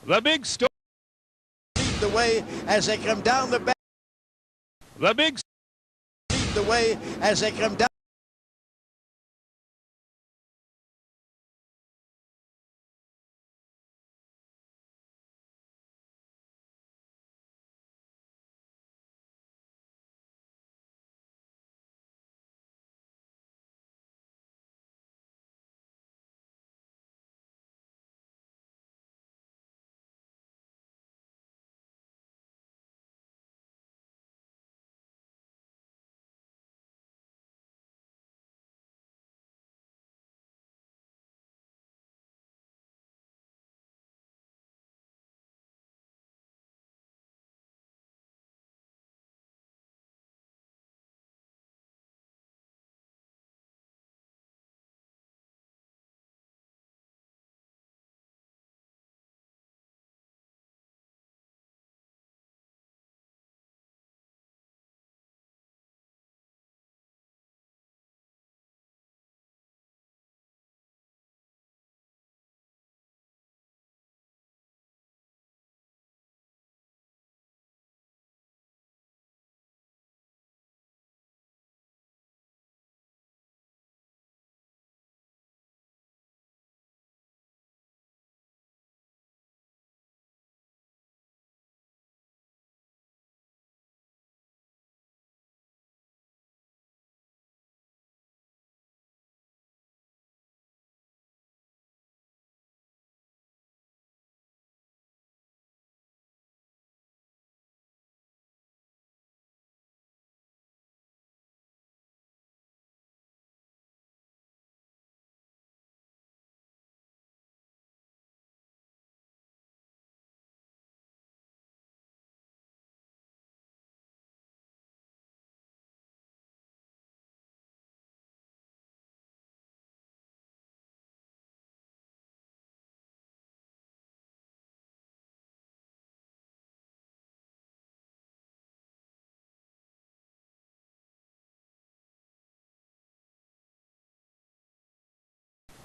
The big story. The way as they come down the back. The big. The way as they come down.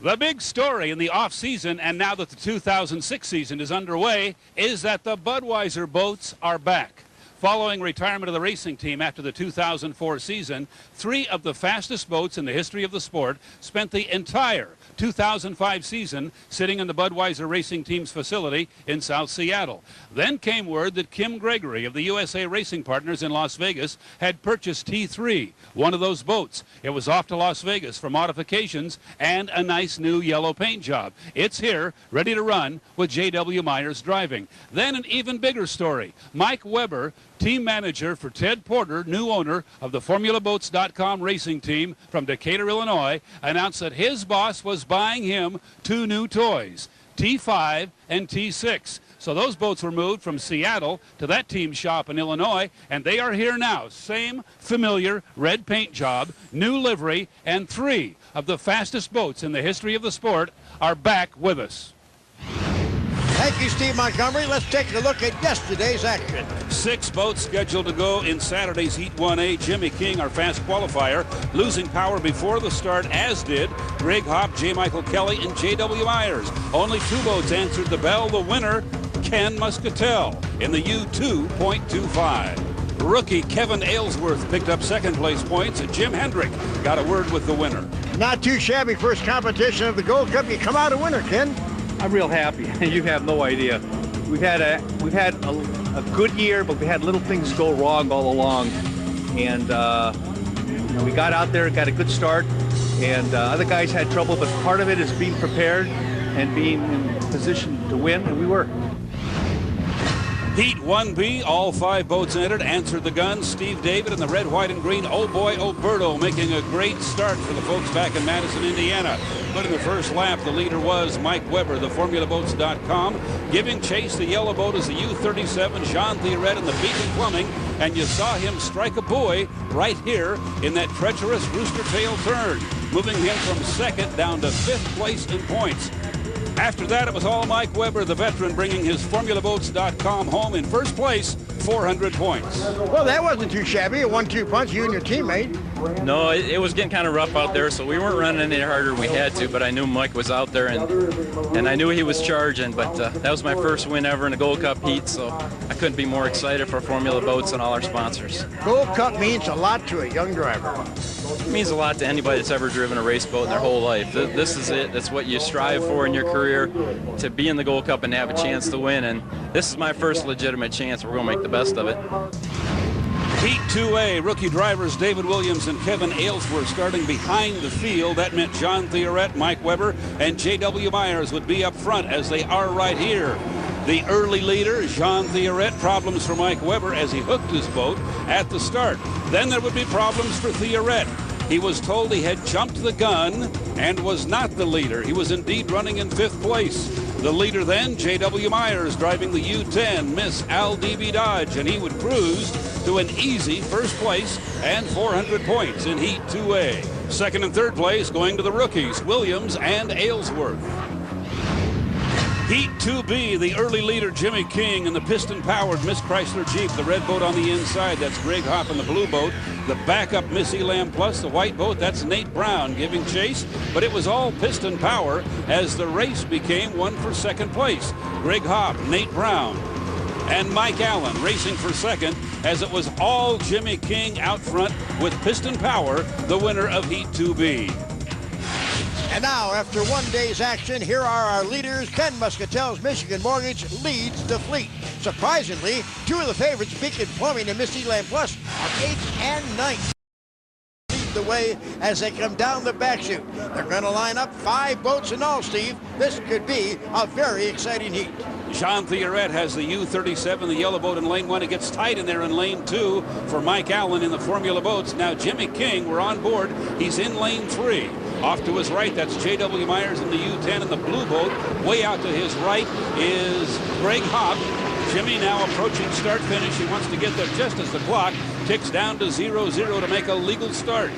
The big story in the off-season, and now that the 2006 season is underway, is that the Budweiser boats are back. Following retirement of the racing team after the 2004 season, 3 of the fastest boats in the history of the sport spent the entire 2005 season sitting in the Budweiser racing team's facility in South Seattle. Then came word that Kim Gregory of the USA Racing Partners in Las Vegas had purchased T3, one of those boats. It was off to Las Vegas for modifications and a nice new yellow paint job. It's here, ready to run, with J.W. Myers driving. Then an even bigger story. Mike Weber, team manager for Ted Porter, new owner of the FormulaBoats.com racing team from Decatur, Illinois, announced that his boss was buying him 2 new toys, T5 and T6. So those boats were moved from Seattle to that team shop in Illinois, and they are here now. Same familiar red paint job, new livery, and 3 of the fastest boats in the history of the sport are back with us. Thank you, Steve Montgomery. Let's take a look at yesterday's action. 6 boats scheduled to go in Saturday's Heat 1A. Jimmy King, our fast qualifier, losing power before the start, as did Greg Hopp, J. Michael Kelly, and J.W. Myers. Only 2 boats answered the bell. The winner, Ken Muscatel, in the U2.25. Rookie Kevin Aylesworth picked up second-place points, and Jim Hendrick got a word with the winner. Not too shabby first competition of the Gold Cup. You come out a winner, Ken. I'm real happy. You have no idea. We've had a good year, but we had little things go wrong all along, and we got out there, got a good start, and other guys had trouble. But part of it is being prepared and being in position to win, and we were. Heat 1B, all 5 boats entered, answered the gun. Steve David and the red, white, and green Oh Boy Oberto making a great start for the folks back in Madison, Indiana. But in the first lap, the leader was Mike Weber, the FormulaBoats.com. Giving chase, the yellow boat is the U37, Jean Thierret and the Beacon Plumbing. And you saw him strike a buoy right here in that treacherous rooster tail turn, moving him from 2nd down to 5th place in points. After that, it was all Mike Weber, the veteran, bringing his FormulaBoats.com home in first place, 400 points. Well, that wasn't too shabby. A 1-2 punch, you and your teammate. No, it was getting kind of rough out there, so we weren't running any harder than we had to, but I knew Mike was out there, and I knew he was charging, but that was my first win ever in the Gold Cup heat, so I couldn't be more excited for Formula Boats and all our sponsors. Gold Cup means a lot to a young driver. It means a lot to anybody that's ever driven a race boat in their whole life. This is it. That's what you strive for in your career, to be in the Gold Cup and have a chance to win, and this is my first legitimate chance. We're going to make the best of it. Heat 2A, rookie drivers David Williams and Kevin Aylesworth starting behind the field. That meant John Theoret, Mike Weber, and J.W. Myers would be up front, as they are right here. The early leader, Jean Theoret, problems for Mike Weber as he hooked his boat at the start. Then there would be problems for Theoret. He was told he had jumped the gun and was not the leader. He was indeed running in 5th place. The leader then, J.W. Myers, driving the U-10, Miss Al DB Dodge, and he would cruise to an easy 1st place and 400 points in Heat 2A. 2nd and 3rd place going to the rookies, Williams and Aylesworth. Heat 2B, the early leader, Jimmy King, and the piston-powered Miss Chrysler Jeep, the red boat on the inside, that's Greg Hopp in the blue boat. The backup Miss Elam Plus, the white boat, that's Nate Brown giving chase, but it was all piston power as the race became one for 2nd place. Greg Hopp, Nate Brown, and Mike Allen racing for 2nd, as it was all Jimmy King out front with piston power, the winner of Heat 2B. And now, after one day's action, here are our leaders. Ken Muscatel's Michigan Mortgage leads the fleet. Surprisingly, 2 of the favorites, Beacon Plumbing and Miss Elam Plus, are 8th and 9th. Lead the way as they come down the back chute. They're going to line up 5 boats in all, Steve. This could be a very exciting heat. Jean Theoret has the U-37, the yellow boat in lane 1. It gets tight in there in lane 2 for Mike Allen in the Formula boats. Now Jimmy King, we're on board. He's in lane 3. Off to his right, that's J.W. Myers in the U-10 in the blue boat. Way out to his right is Greg Hopp. Jimmy now approaching start-finish. He wants to get there just as the clock ticks down to 0-0 to make a legal start.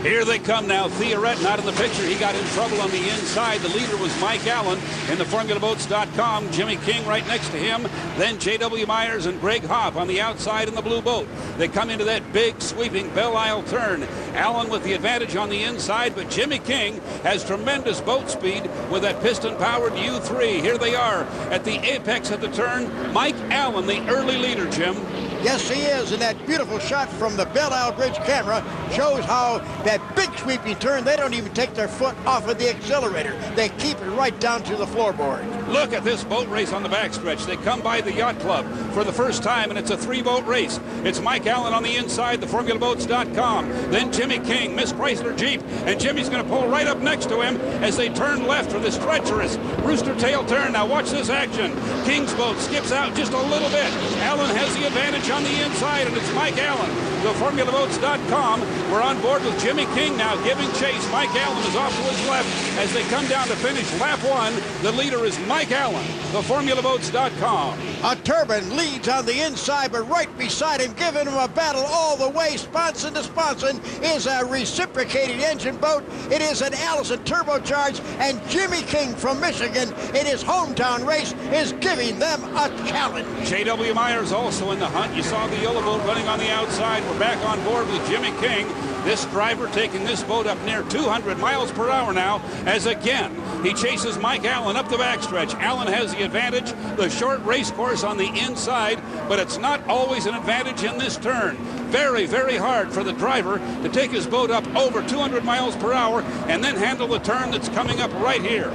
Here they come now. Theoret not in the picture. He got in trouble on the inside. The leader was Mike Allen in the FormulaBoats.com. Jimmy King right next to him. Then J.W. Myers and Greg Hopp on the outside in the blue boat. They come into that big sweeping Belle Isle turn. Allen with the advantage on the inside, but Jimmy King has tremendous boat speed with that piston-powered U3. Here they are at the apex of the turn. Mike Allen, the early leader, Jim. Yes, he is, and that beautiful shot from the Belle Isle Bridge camera shows how that big sweeping turn, they don't even take their foot off of the accelerator. They keep it right down to the floorboard. Look at this boat race on the backstretch. They come by the Yacht Club for the first time, and it's a 3-boat race. It's Mike Allen on the inside, the FormulaBoats.com. Then Jimmy King, Miss Chrysler Jeep, and Jimmy's going to pull right up next to him as they turn left for this treacherous rooster tail turn. Now watch this action. King's boat skips out just a little bit. Allen has the advantage on the inside, and it's Mike Allen. The FormulaBoats.com. We're on board with Jimmy King now giving chase. Mike Allen is off to his left as they come down to finish lap 1. The leader is Mike Allen, the FormulaBoats.com. A turbine leads on the inside, but right beside him, giving him a battle all the way, sponson to sponson, is a reciprocating engine boat. It is an Allison turbocharged, and Jimmy King from Michigan in his hometown race is giving them a challenge. J.W. Myers also in the hunt. You saw the yellow boat running on the outside. We're back on board with Jimmy King. This driver taking this boat up near 200 miles per hour now, as again he chases Mike Allen up the backstretch. Allen has the advantage, the short race course on the inside, but it's not always an advantage in this turn. Very, very hard for the driver to take his boat up over 200 miles per hour and then handle the turn that's coming up right here.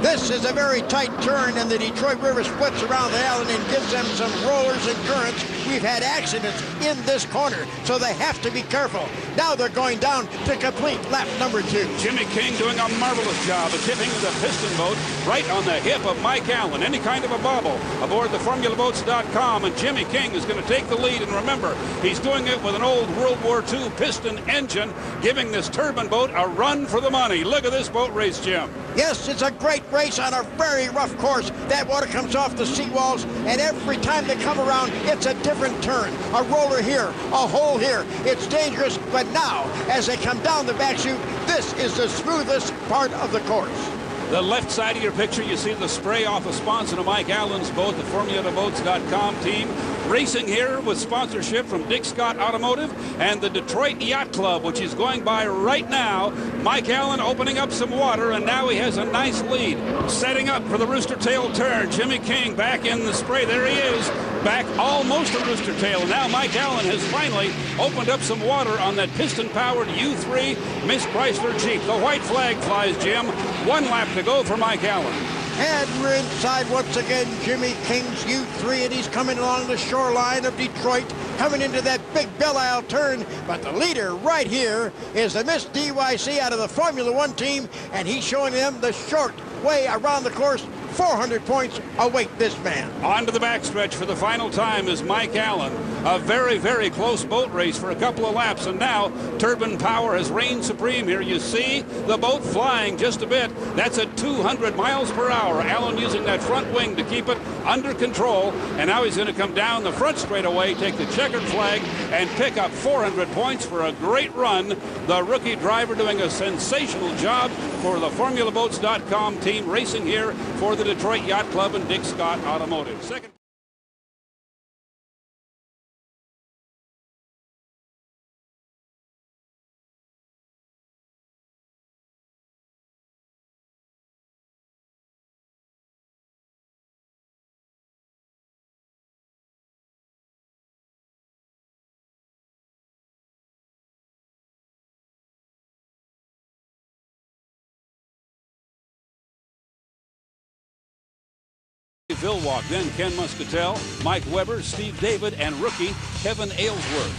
This is a very tight turn, and the Detroit River splits around the island and gives them some rollers and currents. We've had accidents in this corner, so they have to be careful. Now they're going down to complete lap number 2. Jimmy King doing a marvelous job of tipping the piston boat right on the hip of Mike Allen. Any kind of a bobble aboard the FormulaBoats.com, and Jimmy King is going to take the lead. And remember, he's doing it with an old World War II piston engine, giving this turbine boat a run for the money. Look at this boat race, Jim. Yes, it's a great race on a very rough course. That water comes off the seawalls, and every time they come around, it's a different turn. A roller here, a hole here. It's dangerous, but now, as they come down the back chute, this is the smoothest part of the course. The left side of your picture, you see the spray off a sponsor of Mike Allen's boat, the FormulaBoats.com team. Racing here with sponsorship from Dick Scott Automotive and the Detroit Yacht Club, which is going by right now. Mike Allen opening up some water, and now he has a nice lead. Setting up for the Rooster Tail turn. Jimmy King back in the spray. There he is, back almost to Rooster Tail. And now Mike Allen has finally opened up some water on that piston-powered U3 Miss Chrysler Jeep. The white flag flies, Jim. 1 lap to go for Mike Allen. And we're inside once again, Jimmy King's U3, and he's coming along the shoreline of Detroit, coming into that big Belle Isle turn. But the leader right here is the Miss DYC out of the Formula One team, and he's showing them the short way around the course. 400 points await this man. On to the backstretch for the final time is Mike Allen. A very, very close boat race for a couple of laps, and now turbine power has reigned supreme here. You see the boat flying just a bit. That's at 200 miles per hour. Allen using that front wing to keep it under control, and now he's going to come down the front straightaway, take the checkered flag, and pick up 400 points for a great run. The rookie driver doing a sensational job for the FormulaBoats.com team, racing here for the Detroit Yacht Club and Dick Scott Automotive. Second. Vilwalk, then Ken Muscatel, Mike Weber, Steve David, and rookie Kevin Aylesworth.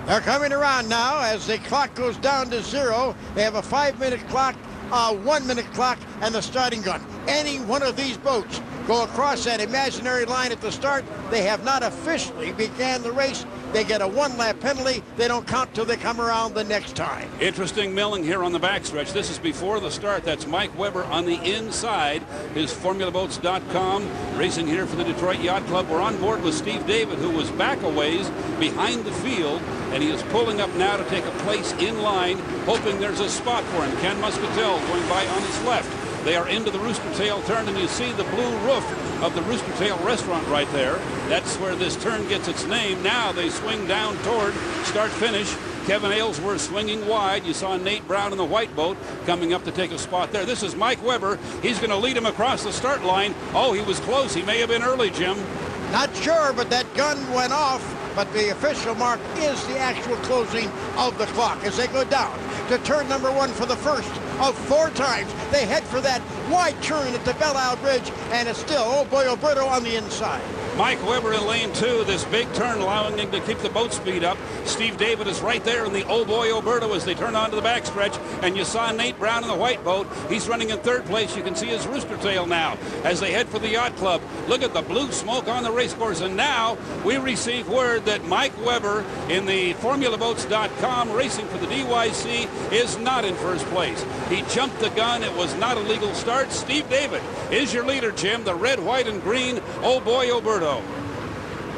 They're coming around now as the clock goes down to 0. They have a 5-minute clock, a 1-minute clock, and the starting gun. Any one of these boats go across that imaginary line at the start, they have not officially began the race. They get a 1-lap penalty. They don't count till they come around the next time. Interesting milling here on the backstretch. This is before the start. That's Mike Weber on the inside. His FormulaBoats.com racing here for the Detroit Yacht Club. We're on board with Steve David, who was back a ways behind the field, and he is pulling up now to take a place in line, hoping there's a spot for him. Ken Muscatel going by on his left. They are into the Rooster Tail turn, and you see the blue roof of the Rooster Tail restaurant right there. That's where this turn gets its name. Now they swing down toward start-finish. Kevin Aylesworth swinging wide. You saw Nate Brown in the white boat coming up to take a spot there. This is Mike Weber. He's going to lead him across the start line. Oh, he was close. He may have been early, Jim. Not sure, but that gun went off. But the official mark is the actual closing of the clock as they go down to turn number 1 for the first of 4 times. They head for that wide turn at the Belle Isle Bridge, and it's still Old Boy Alberto on the inside. Mike Weber in lane 2, this big turn allowing him to keep the boat speed up. Steve David is right there in the Oh Boy Alberto as they turn onto the backstretch, and you saw Nate Brown in the white boat. He's running in 3rd place. You can see his Rooster Tail now as they head for the Yacht Club. Look at the blue smoke on the race course, and now we receive word that Mike Weber in the FormulaBoats.com racing for the DYC is not in 1st place. He jumped the gun. It was not a legal start. Steve David is your leader, Jim. The red, white, and green Oh Boy Alberto.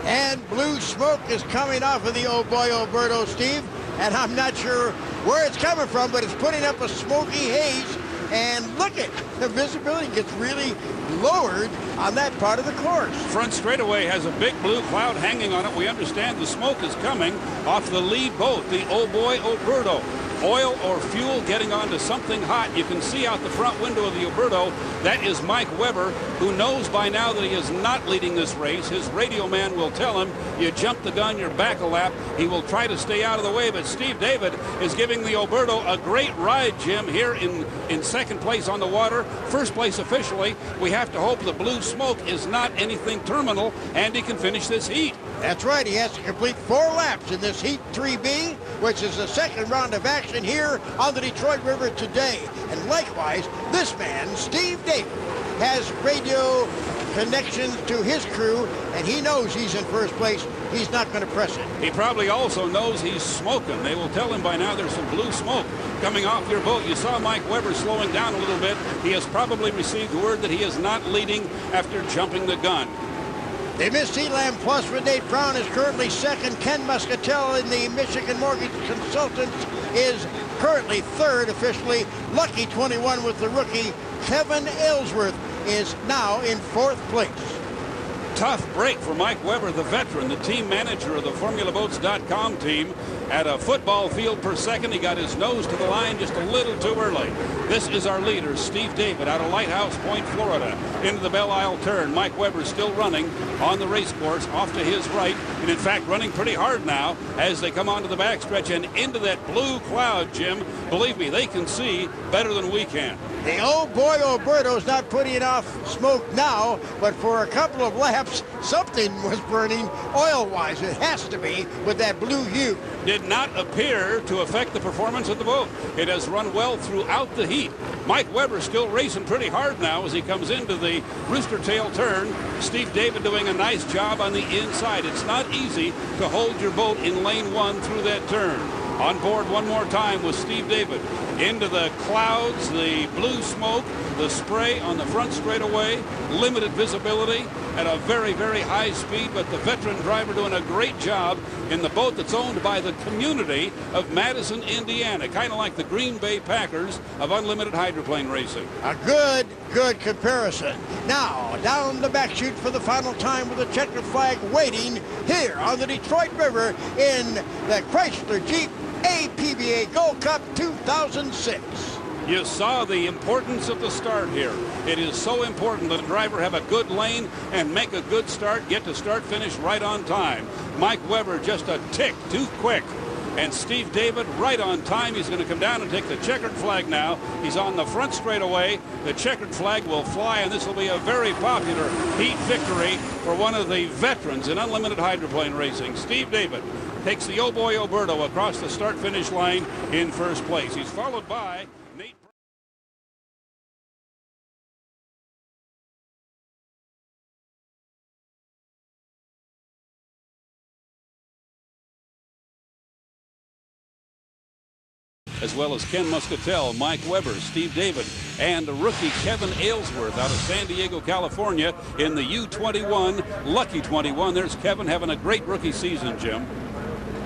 And blue smoke is coming off of the Oh Boy Alberto, Steve. And I'm not sure where it's coming from, but it's putting up a smoky haze. And look at the visibility gets really lowered on that part of the course. Front straightaway has a big blue cloud hanging on it. We understand the smoke is coming off the lead boat, the Oh Boy Alberto. Oil or fuel getting onto something hot. You can see out the front window of the Alberto. That is Mike Weber, who knows by now that he is not leading this race. His radio man will tell him, you jumped the gun, you're back a lap. He will try to stay out of the way, but Steve David is giving the Alberto a great ride, Jim, here in 2nd place on the water. 1st place officially. We have to hope the blue smoke is not anything terminal, and he can finish this heat. That's right. He has to complete 4 laps in this Heat 3B, which is the 2nd round of action here on the Detroit River today. And likewise, this man, Steve David, has radio connections to his crew, and he knows he's in 1st place. He's not going to press it. He probably also knows he's smoking. They will tell him by now there's some blue smoke coming off your boat. You saw Mike Weber slowing down a little bit. He has probably received word that he is not leading after jumping the gun. The Miss Elam Plus with Nate Brown is currently 2nd. Ken Muscatel in the Michigan Mortgage Consultants is currently third officially. Lucky 21 with the rookie. Kevin Aylesworth is now in fourth place. Tough break for Mike Weber, the veteran, the team manager of the FormulaBoats.com team. At a football field per second, he got his nose to the line just a little too early. This is our leader, Steve David, out of Lighthouse Point, Florida, into the Belle Isle turn. Mike Weber still running on the race course off to his right, and in fact running pretty hard now as they come onto the backstretch and into that blue cloud, Jim. Believe me, they can see better than we can. The old boy Alberto's not putting off smoke now, but for a couple of laps, something was burning oil-wise. It has to be with that blue hue. Did not appear to affect the performance of the boat. It has run well throughout the heat. Mike Weber still racing pretty hard now as he comes into the rooster tail turn. Steve David doing a nice job on the inside. It's not easy to hold your boat in lane one through that turn. On board one more time with Steve David. Into the clouds, the blue smoke, the spray on the front straightaway, limited visibility at a very, very high speed, but the veteran driver doing a great job in the boat that's owned by the community of Madison, Indiana, kind of like the Green Bay Packers of unlimited hydroplane racing. A good comparison. Now, down the back chute for the final time with the checkered flag waiting here on the Detroit River in the Chrysler Jeep APBA Gold Cup 2006. You saw the importance of the start here. It is so important that a driver have a good lane and make a good start, get to start finish right on time. Mike Weber just a tick too quick. And Steve David right on time. He's going to come down and take the checkered flag now. He's on the front straightaway. The checkered flag will fly, and this will be a very popular heat victory for one of the veterans in unlimited hydroplane racing. Steve David takes the Oh Boy Alberto across the start-finish line in first place. He's followed by Nate. As well as Ken Muscatel, Mike Weber, Steve David, and the rookie Kevin Aylesworth out of San Diego, California in the U21, Lucky 21. There's Kevin having a great rookie season, Jim.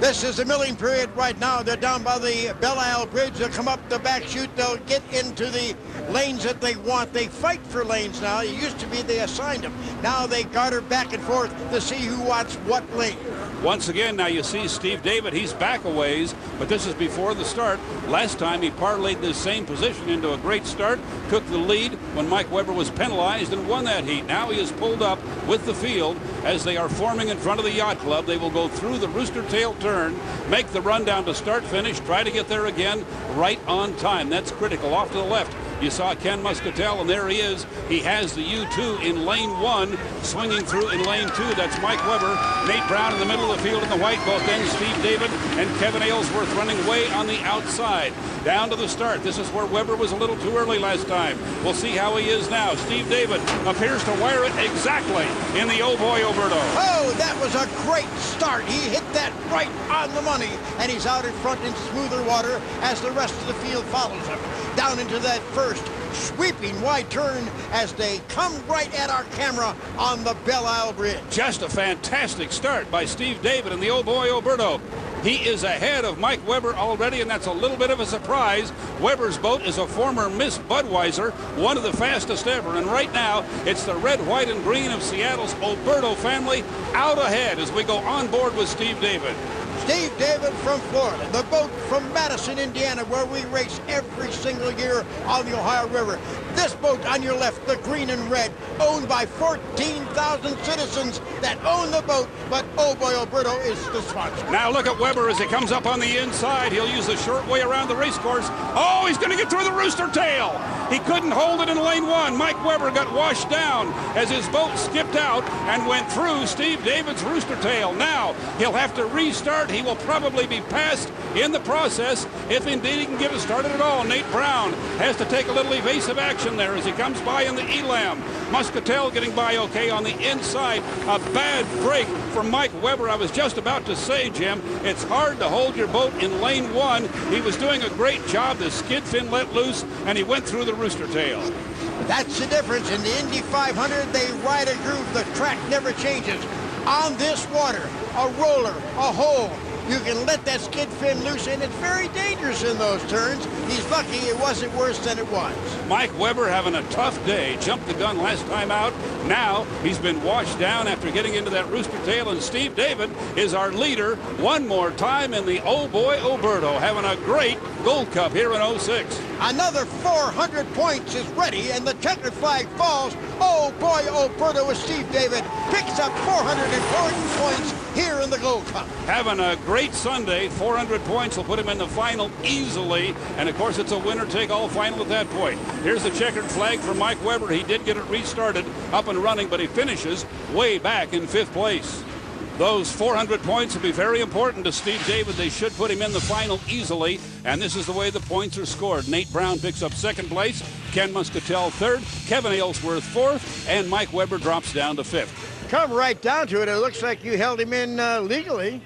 This is the milling period right now. They're down by the Belle Isle Bridge. They'll come up the back chute. They'll get into the lanes that they want. They fight for lanes now. It used to be they assigned them. Now they garter back and forth to see who wants what lane. Once again, now you see Steve David. He's back a ways, but this is before the start. Last time he parlayed this same position into a great start, took the lead when Mike Weber was penalized and won that heat. Now he is pulled up with the field as they are forming in front of the Yacht Club. They will go through the rooster tail turn, make the run down to start finish, try to get there again right on time. That's critical. Off to the left, you saw Ken Muscatel, and there he is. He has the U2 in lane one, swinging through in lane two. That's Mike Weber. Nate Brown in the middle of the field in the white boat. Then Steve David and Kevin Aylesworth running way on the outside. Down to the start. This is where Weber was a little too early last time. We'll see how he is now. Steve David appears to wire it exactly in the Oh Boy Alberto. Oh, that was a great start. He hit that right on the money, and he's out in front in smoother water as the rest of the field follows him. Down into that first sweeping wide turn as they come right at our camera on the Belle Isle Bridge. Just a fantastic start by Steve David and the Oh Boy Alberto. He is ahead of Mike Weber already, and that's a little bit of a surprise. Weber's boat is a former Miss Budweiser, one of the fastest ever, and right now it's the red, white, and green of Seattle's Alberto family out ahead as we go on board with Steve David. Steve David from Florida, the boat from Madison, Indiana, where we race every single year on the Ohio River. This boat on your left, the green and red, owned by 14,000 citizens that own the boat, but Oh Boy Alberto is the sponsor. Now look at Weber as he comes up on the inside. He'll use the short way around the race course. Oh, he's going to get through the rooster tail. He couldn't hold it in lane one. Mike Weber got washed down as his boat skipped out and went through Steve David's rooster tail. Now he'll have to restart. He will probably be passed in the process if indeed he can get it started at all. Nate Brown has to take a little evasive action there as he comes by in the Elam. Muscatel getting by okay on the inside. A bad break for Mike Weber. I was just about to say, Jim, it's hard to hold your boat in lane one. He was doing a great job. The skid fin let loose and he went through the rooster tail. That's the difference. In the Indy 500, they ride a groove. The track never changes. On this water, a roller, a hole, You can let that skid fin loose, and it's very dangerous in those turns. He's lucky it wasn't worse than it was. Mike Weber having a tough day. Jumped the gun last time out. Now he's been washed down after getting into that rooster tail, and Steve David is our leader one more time in the Oh Boy Oberto, having a great Gold Cup here in 06. Another 400 points is ready, and the checkered flag falls. Oh boy, Oberto with Steve David picks up 440 points here in the Gold Cup. Having a great Sunday. 400 points will put him in the final easily, and of course it's a winner-take-all final at that point. Here's the checkered flag for Mike Weber. He did get it restarted, up and running, but he finishes way back in 5th place. Those 400 points will be very important to Steve David. They should put him in the final easily, and this is the way the points are scored. Nate Brown picks up 2nd place, Ken Muscatel 3rd, Kevin Aylesworth 4th, and Mike Weber drops down to 5th. Come right down to it, it looks like you held him in legally.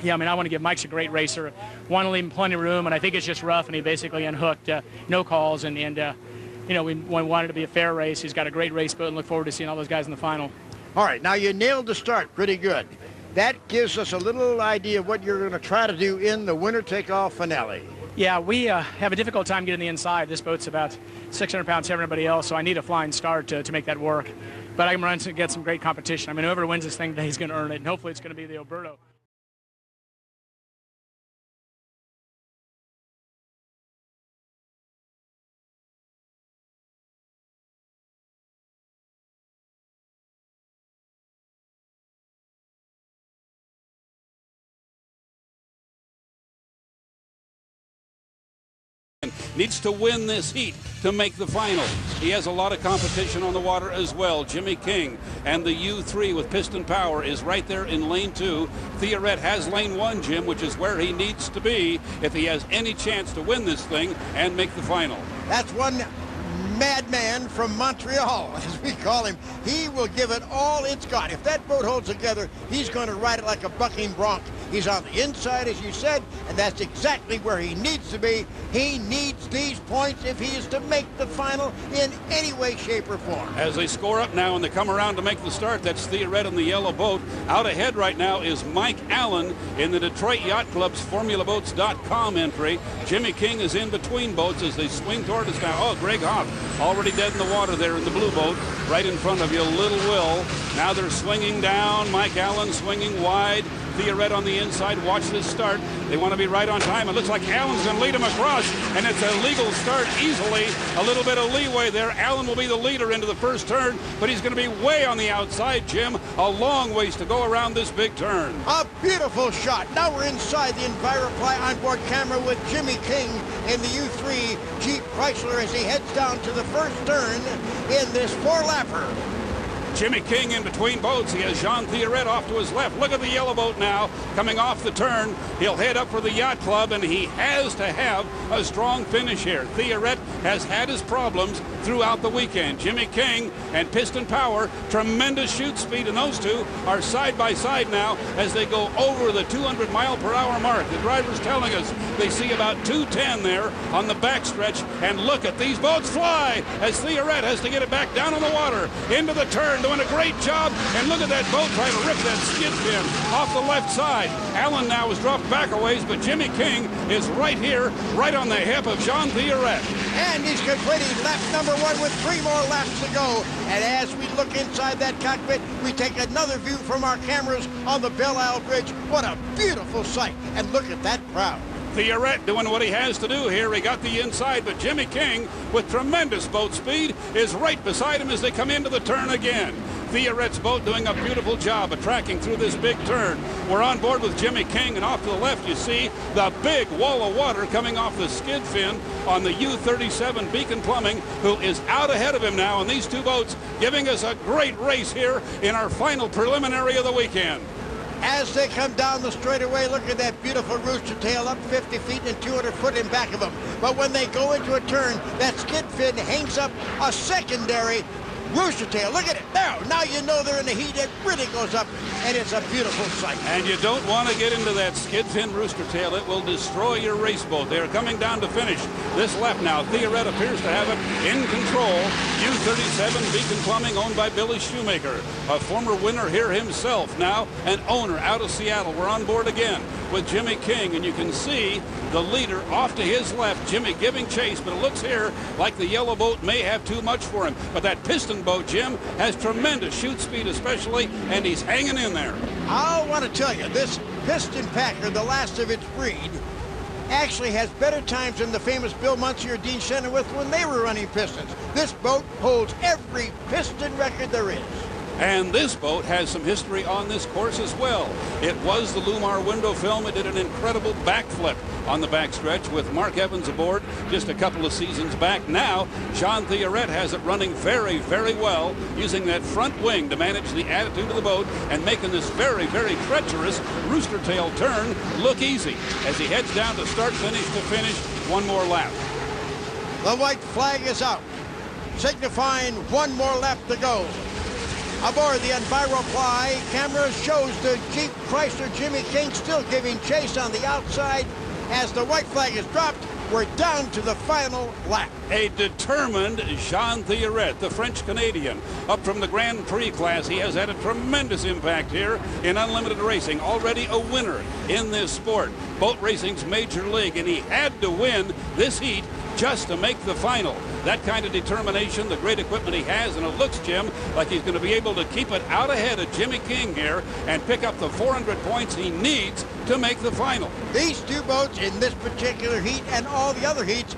Yeah, I mean, I want to give Mike's a great racer. Want to leave him plenty of room, and I think it's just rough, and he basically unhooked. No calls, and you know, we wanted it to be a fair race. He's got a great race boat, and look forward to seeing all those guys in the final. All right, now you nailed the start pretty good. That gives us a little idea of what you're going to try to do in the winner-take-all finale. Yeah, we have a difficult time getting the inside. This boat's about 600 pounds heavier than everybody else, so I need a flying start to make that work. But I can run to get some great competition. I mean, whoever wins this thing today is going to earn it, and hopefully it's going to be the Oberto. Needs to win this heat to make the final. He has a lot of competition on the water as well. Jimmy King and the U3 with piston power is right there in lane 2. Theoret has lane 1, Jim, which is where he needs to be if he has any chance to win this thing and make the final. That's one madman from Montreal, as we call him. He will give it all it's got. If that boat holds together, he's going to ride it like a bucking bronc. He's on the inside, as you said, and that's exactly where he needs to be. He needs these points if he is to make the final in any way, shape, or form. As they score up now and they come around to make the start, that's Theoret in the yellow boat. Out ahead right now is Mike Allen in the Detroit Yacht Club's FormulaBoats.com entry. Jimmy King is in between boats as they swing toward us now. Oh, Greg Hoff already dead in the water there in the blue boat right in front of you, Little Will. Now they're swinging down. Mike Allen swinging wide. Theoret on the inside. Watch this start. They want to be right on time. It looks like Allen's going to lead him across, and it's a legal start easily. A little bit of leeway there. Allen will be the leader into the first turn, but he's going to be way on the outside, Jim. A long ways to go around this big turn. A beautiful shot. Now we're inside the EnviroFly onboard camera with Jimmy King in the U3 Jeep Chrysler as he heads down to the first turn in this 4-lapper. Jimmy King in between boats. He has Jean Theoret off to his left. Look at the yellow boat now coming off the turn. He'll head up for the Yacht Club, and he has to have a strong finish here. Theoret has had his problems throughout the weekend. Jimmy King and Piston Power, tremendous shoot speed, and those two are side by side now as they go over the 200-mile-per-hour mark. The driver's telling us they see about 210 there on the backstretch, and look at these boats fly as Theoret has to get it back down on the water into the turn. Doing a great job, and look at that boat trying to rip that skid fin off the left side. Allen now has dropped back a ways, but Jimmy King is right here, right on the hip of Jean Theoret. And he's completing lap number 1 with 3 more laps to go. And as we look inside that cockpit, we take another view from our cameras on the Belle Isle Bridge. What a beautiful sight. And look at that crowd. Theoret doing what he has to do here. He got the inside, but Jimmy King, with tremendous boat speed, is right beside him as they come into the turn again. Theoret's boat doing a beautiful job of tracking through this big turn. We're on board with Jimmy King, and off to the left you see the big wall of water coming off the skid fin on the U-37 Beacon Plumbing, who is out ahead of him now, and these two boats giving us a great race here in our final preliminary of the weekend. As they come down the straightaway, look at that beautiful rooster tail up 50 feet and 200 foot in back of them. But when they go into a turn, that skid fin hangs up a secondary Rooster Tail, look at it. There, now you know they're in the heat. It really goes up, and it's a beautiful sight. And you don't want to get into that skid fin Rooster Tail. It will destroy your race boat. They are coming down to finish this lap now. Theoret appears to have it in control. U-37 Beacon Plumbing, owned by Billy Shoemaker, a former winner here himself, now an owner out of Seattle. We're on board again with Jimmy King, and you can see the leader off to his left, Jimmy giving chase, but it looks here like the yellow boat may have too much for him. But that piston boat, Jim, has tremendous chute speed especially, and he's hanging in there. I want to tell you, this piston packer, the last of its breed, actually has better times than the famous Bill Muncie or Dean Chenoweth when they were running pistons. This boat holds every piston record there is. And this boat has some history on this course as well. It was the Lumar window film. It did an incredible backflip on the backstretch with Mark Evans aboard just a couple of seasons back. Now, John Theoret has it running very, very well, using that front wing to manage the attitude of the boat and making this very, very treacherous Rooster Tail turn look easy as he heads down to start finish to finish. One more lap. The white flag is out, signifying one more lap to go. Aboard the EnviroFly, camera shows the Jeep Chrysler Jimmy King still giving chase on the outside. As the white flag is dropped, we're down to the final lap. A determined Jean Theoret, the French-Canadian, up from the Grand Prix class. He has had a tremendous impact here in unlimited racing. Already a winner in this sport, boat racing's major league, and he had to win this heat just to make the final. That kind of determination, the great equipment he has, and it looks, Jim, like he's going to be able to keep it out ahead of Jimmy King here and pick up the 400 points he needs to make the final. These two boats in this particular heat and all the other heats,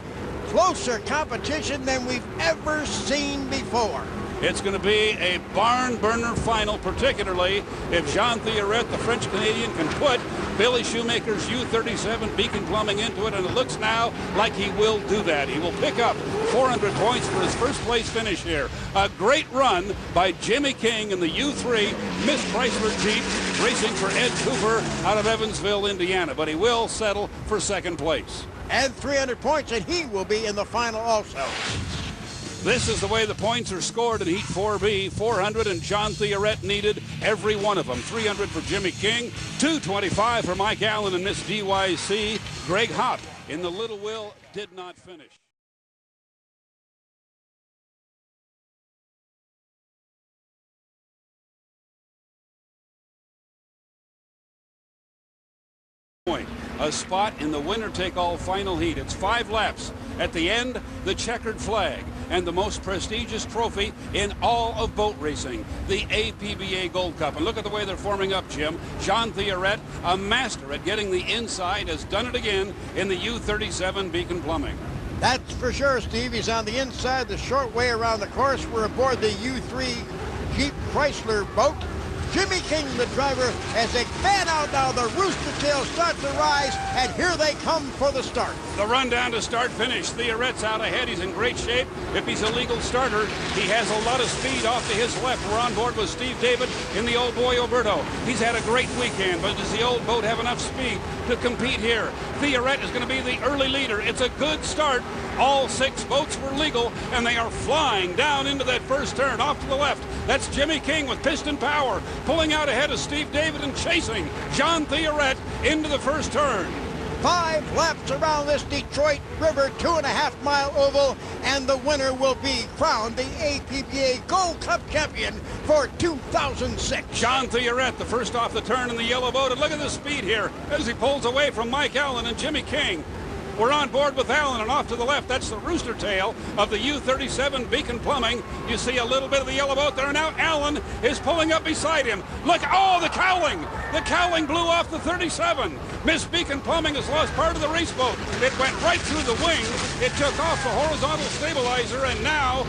closer competition than we've ever seen before. It's going to be a barn burner final, particularly if Jean Theoret, the French-Canadian, can put Billy Shoemaker's U-37 Beacon Plumbing into it, and it looks now like he will do that. He will pick up 400 points for his first place finish here. A great run by Jimmy King in the U3 Miss Chrysler Jeep, racing for Ed Cooper out of Evansville, Indiana, but he will settle for second place. And 300 points, and he will be in the final also. This is the way the points are scored in Heat 4B. 400, and John Theoret needed every one of them. 300 for Jimmy King, 225 for Mike Allen and Miss DYC. Greg Hopp in the Little Will did not finish. A spot in the winner-take-all final heat. It's 5 laps. At the end, the checkered flag and the most prestigious trophy in all of boat racing, the APBA Gold Cup. And look at the way they're forming up, Jim. Jean Theoret, a master at getting the inside, has done it again in the U-37 Beacon Plumbing. That's for sure, Steve. He's on the inside, the short way around the course. We're aboard the U3 Jeep Chrysler boat. Jimmy King, the driver, as they fan out now. The Rooster Tail starts to rise, and here they come for the start. The run down to start finish. Theoret's out ahead. He's in great shape. If he's a legal starter, he has a lot of speed off to his left. We're on board with Steve David in the Old Boy Oberto. He's had a great weekend, but does the old boat have enough speed to compete here? Theoret is going to be the early leader. It's a good start. All 6 boats were legal, and they are flying down into that first turn off to the left. That's Jimmy King with piston power, pulling out ahead of Steve David and chasing Jean Theoret into the first turn. 5 laps around this Detroit River 2.5-mile oval, and the winner will be crowned the APBA Gold Cup champion for 2006. Jean Theoret, the first off the turn in the yellow boat, and look at the speed here as he pulls away from Mike Allen and Jimmy King. We're on board with Allen, and off to the left, that's the Rooster Tail of the U-37 Beacon Plumbing. You see a little bit of the yellow boat there. Now Allen is pulling up beside him. Look, oh, the cowling. The cowling blew off the 37. Miss Beacon Plumbing has lost part of the race boat. It went right through the wing. It took off the horizontal stabilizer, and now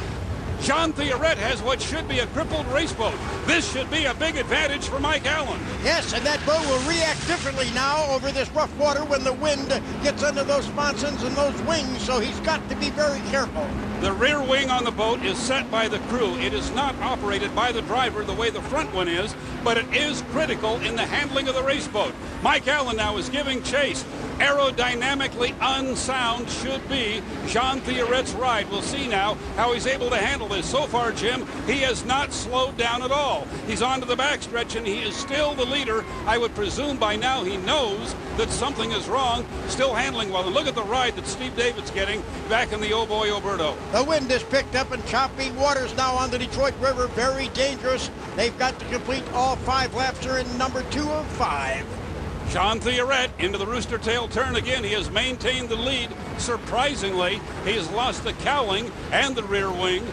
Jean Theoret has what should be a crippled race boat. This should be a big advantage for Mike Allen. Yes, and that boat will react differently now over this rough water when the wind gets under those sponsons and those wings, so he's got to be very careful. The rear wing on the boat is set by the crew. It is not operated by the driver the way the front one is, but it is critical in the handling of the race boat. Mike Allen now is giving chase. aerodynamically unsound should be Jean Theoret's ride. We'll see now how he's able to handle this. So far, Jim, he has not slowed down at all. He's onto the backstretch, and he is still the leader. I would presume by now he knows that something is wrong, still handling well. And look at the ride that Steve David's getting back in the Oh Boy Oberto. The wind is picked up and choppy waters now on the Detroit River. Very dangerous. They've got to complete all 5 laps. They're in number 2 of 5. Jean Theoret into the rooster tail turn again. He has maintained the lead. Surprisingly, he has lost the cowling and the rear wing.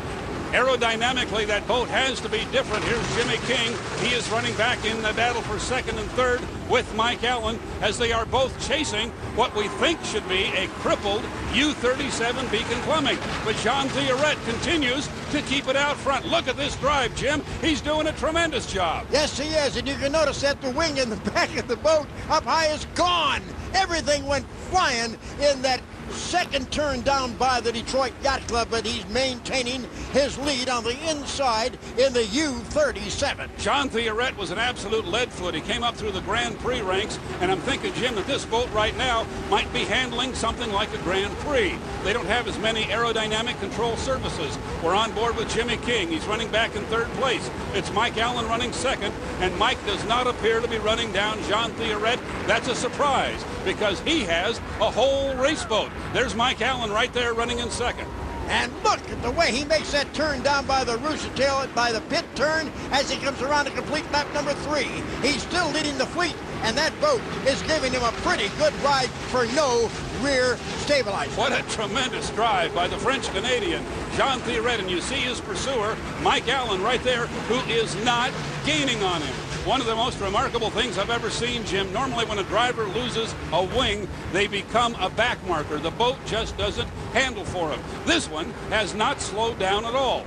Aerodynamically, that boat has to be different. Here's Jimmy King. He is running back in the battle for second and third with Mike Allen as they are both chasing what we think should be a crippled U-37 Beacon Plumbing. But Jean Theoret continues to keep it out front. Look at this drive, Jim. He's doing a tremendous job. Yes, he is. And you can notice that the wing in the back of the boat up high is gone. Everything went flying in that second turn down by the Detroit Yacht Club, but he's maintaining his lead on the inside in the U-37. Jean Theoret was an absolute lead foot. He came up through the Grand Prix ranks, and I'm thinking, Jim, that this boat right now might be handling something like a Grand Prix. They don't have as many aerodynamic control surfaces. We're on board with Jimmy King. He's running back in third place. It's Mike Allen running second, and Mike does not appear to be running down Jean Theoret. That's a surprise because he has a whole race boat. There's Mike Allen right there running in second. And look at the way he makes that turn down by the rooster tail, by the pit turn, as he comes around to complete lap number 3. He's still leading the fleet, and that boat is giving him a pretty good ride for no rear stabilizer. What a tremendous drive by the French-Canadian Jean Theoret, and you see his pursuer, Mike Allen, right there, who is not gaining on him. One of the most remarkable things I've ever seen, Jim. Normally when a driver loses a wing, they become a back marker. The boat just doesn't handle for him. This one has not slowed down at all.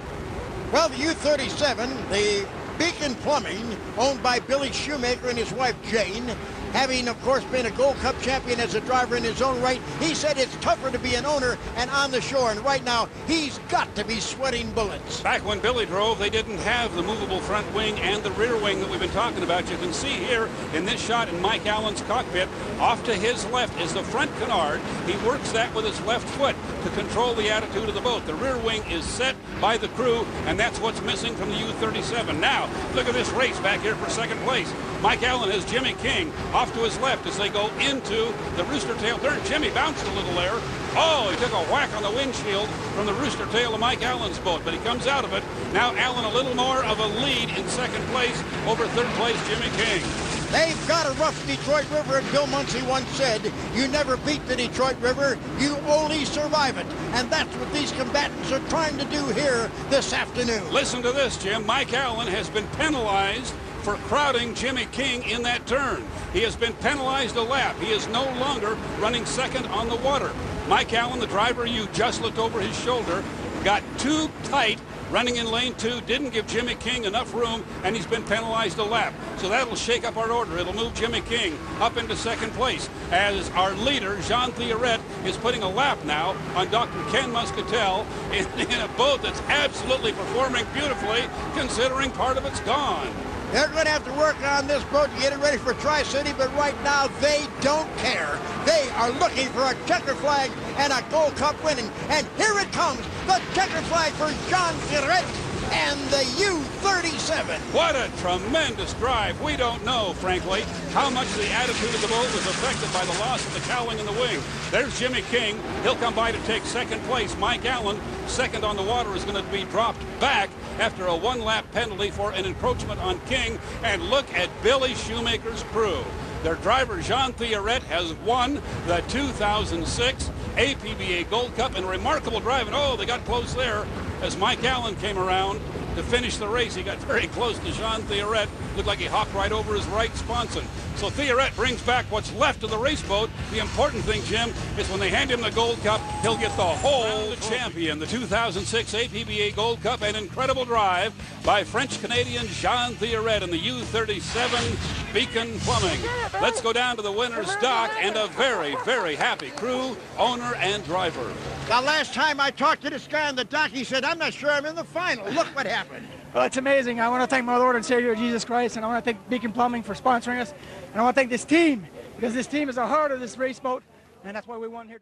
Well, the U-37, the Beacon Plumbing, owned by Billy Shoemaker and his wife Jane, having, of course, been a Gold Cup champion as a driver in his own right, he said it's tougher to be an owner and on the shore, and right now, he's got to be sweating bullets. Back when Billy drove, they didn't have the movable front wing and the rear wing that we've been talking about. You can see here in this shot in Mike Allen's cockpit, off to his left is the front canard. He works that with his left foot to control the attitude of the boat. The rear wing is set by the crew, and that's what's missing from the U-37. Now, look at this race back here for second place. Mike Allen has Jimmy King off to his left as they go into the rooster tail turn. Jimmy bounced a little there. Oh, he took a whack on the windshield from the rooster tail of Mike Allen's boat, but he comes out of it. Now Allen a little more of a lead in second place over third place Jimmy King. They've got a rough Detroit River, and Bill Muncy once said, you never beat the Detroit River, you only survive it. And that's what these combatants are trying to do here this afternoon. Listen to this, Jim. Mike Allen has been penalized for crowding Jimmy King in that turn. He has been penalized a lap. He is no longer running second on the water. Mike Allen, the driver you just looked over his shoulder, got too tight running in lane 2, didn't give Jimmy King enough room, and he's been penalized a lap. So that'll shake up our order. It'll move Jimmy King up into second place as our leader, Jean Theoret, is putting a lap now on Dr. Ken Muscatel in a boat that's absolutely performing beautifully, considering part of it's gone. They're going to have to work on this boat to get it ready for Tri-City, but right now they don't care. They are looking for a checker flag and a Gold Cup winning. And here it comes, the checker flag for Jean Theoret and the U-37. What a tremendous drive. We don't know, frankly, how much the attitude of the boat was affected by the loss of the cowling in the wing. There's Jimmy King. He'll come by to take second place. Mike Allen, second on the water, is going to be dropped back after a one-lap penalty for an encroachment on King. And look at Billy Shoemaker's crew. Their driver, Jean Theoret, has won the 2006 APBA Gold Cup in a remarkable drive. And oh, they got close there as Mike Allen came around to finish the race. He got very close to Jean Theoret. Looked like he hopped right over his right sponson. So Theoret brings back what's left of the race boat. The important thing, Jim, is when they hand him the Gold Cup, he'll get the whole champion. The 2006 APBA Gold Cup, an incredible drive by French-Canadian Jean Theoret in the U-37 Beacon Plumbing. Let's go down to the winner's dock and a very, very happy crew, owner, and driver. The last time I talked to this guy on the dock, he said, I'm not sure I'm in the final. Look what happened. Well, it's amazing. I want to thank my Lord and Savior, Jesus Christ, and I want to thank Beacon Plumbing for sponsoring us. And I want to thank this team, because this team is the heart of this race boat. and that's why we won here.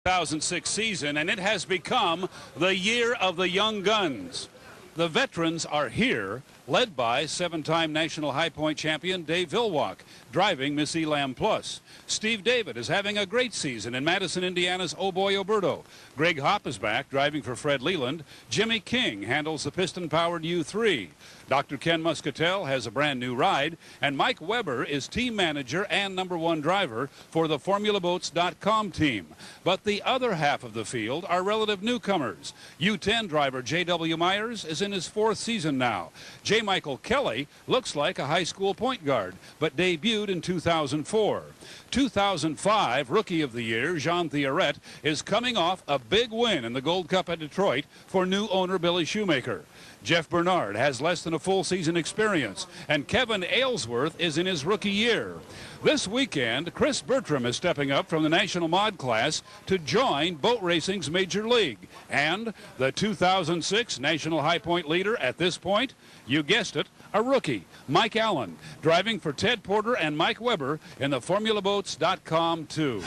The 2006 season, and it has become the year of the young guns. The veterans are here, led by 7-time national high point champion Dave Vilwalk, driving Miss Elam Plus. Steve David is having a great season in Madison, Indiana's Oh Boy Oberto. Greg Hopp is back, driving for Fred Leland. Jimmy King handles the piston-powered U3. Dr. Ken Muscatel has a brand new ride, and Mike Weber is team manager and #1 driver for the FormulaBoats.com team. But the other half of the field are relative newcomers. U10 driver J.W. Myers is in his 4th season now. J. Michael Kelly looks like a high school point guard, but debuted in 2004. 2005 Rookie of the Year Jean Theoret is coming off a big win in the Gold Cup at Detroit for new owner Billy Shoemaker. Jeff Bernard has less than a full season experience, and Kevin Aylesworth is in his rookie year. This weekend, Chris Bertram is stepping up from the National Mod class to join boat racing's Major League. And the 2006 National High Point leader at this point, you guessed it, a rookie, Mike Allen, driving for Ted Porter and Mike Weber in the FormulaBoats.com 2.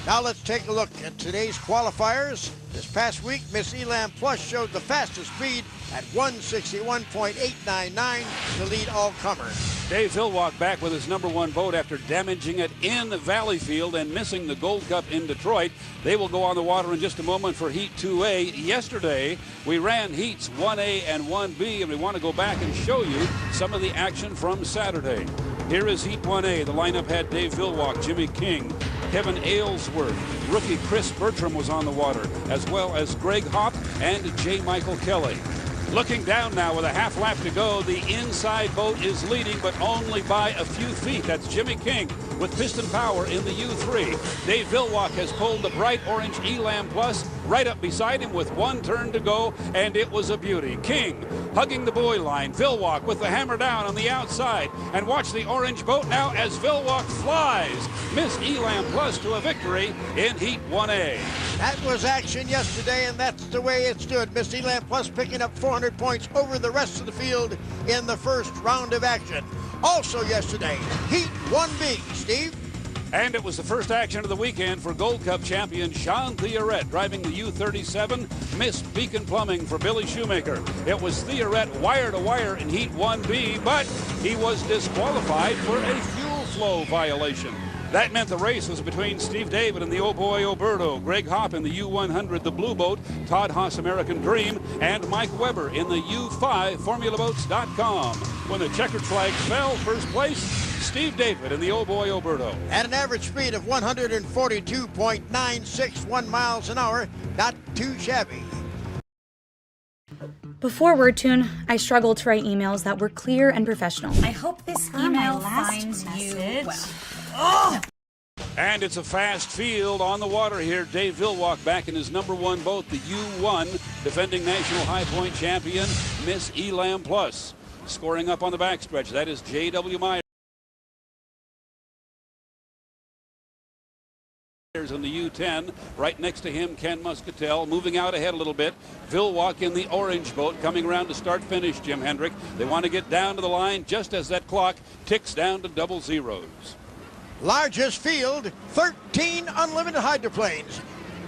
Now let's take a look at today's qualifiers. This past week, Miss Elam Plus showed the fastest speed at 161.899 to lead all comers. Dave Vilwalk back with his #1 boat after damaging it in Valleyfield and missing the Gold Cup in Detroit. They will go on the water in just a moment for Heat 2A. Yesterday, we ran Heats 1A and 1B, and we want to go back and show you some of the action from Saturday. Here is Heat 1A. The lineup had Dave Vilwalk, Jimmy King, Kevin Aylesworth, rookie Chris Bertram was on the water, as well as Greg Hopp and J. Michael Kelly. Looking down now with a half lap to go, the inside boat is leading, but only by a few feet. That's Jimmy King with piston power in the U3. Dave Vilwalk has pulled the bright orange Elam Plus right up beside him with 1 turn to go, and it was a beauty. King hugging the buoy line. Vilwalk with the hammer down on the outside. And watch the orange boat now as Vilwalk flies Miss Elam Plus to a victory in Heat 1A. That was action yesterday, and that's the way it stood. Miss Elam Plus picking up 400 points over the rest of the field in the first round of action. Also yesterday, Heat 1B. Steve? And it was the first action of the weekend for Gold Cup champion Jean Theoret, driving the U37, missed Beacon Plumbing for Billy Shoemaker. It was Theoret wire to wire in Heat 1B, but he was disqualified for a fuel flow violation. That meant the race was between Steve David and the Oh Boy Oberto, Greg Hopp in the U100, the Blue Boat, Todd Haas American Dream, and Mike Weber in the U5 FormulaBoats.com. When the checkered flag fell, first place, Steve David in the Oh Boy Oberto. At an average speed of 142.961 miles an hour, not too shabby. Before WordTune, I struggled to write emails that were clear and professional. I hope this email finds you well. And it's a fast field on the water here. Dave Vilwalk back in his #1 boat, the U1, defending national high point champion, Miss Elam Plus. Scoring up on the backstretch, that is J.W. Myers in the U10. Right next to him, Ken Muscatel. Moving out ahead a little bit. Vilwalk in the orange boat, coming around to start finish, Jim Hendrick. They want to get down to the line just as that clock ticks down to double zeros. Largest field, 13 unlimited hydroplanes,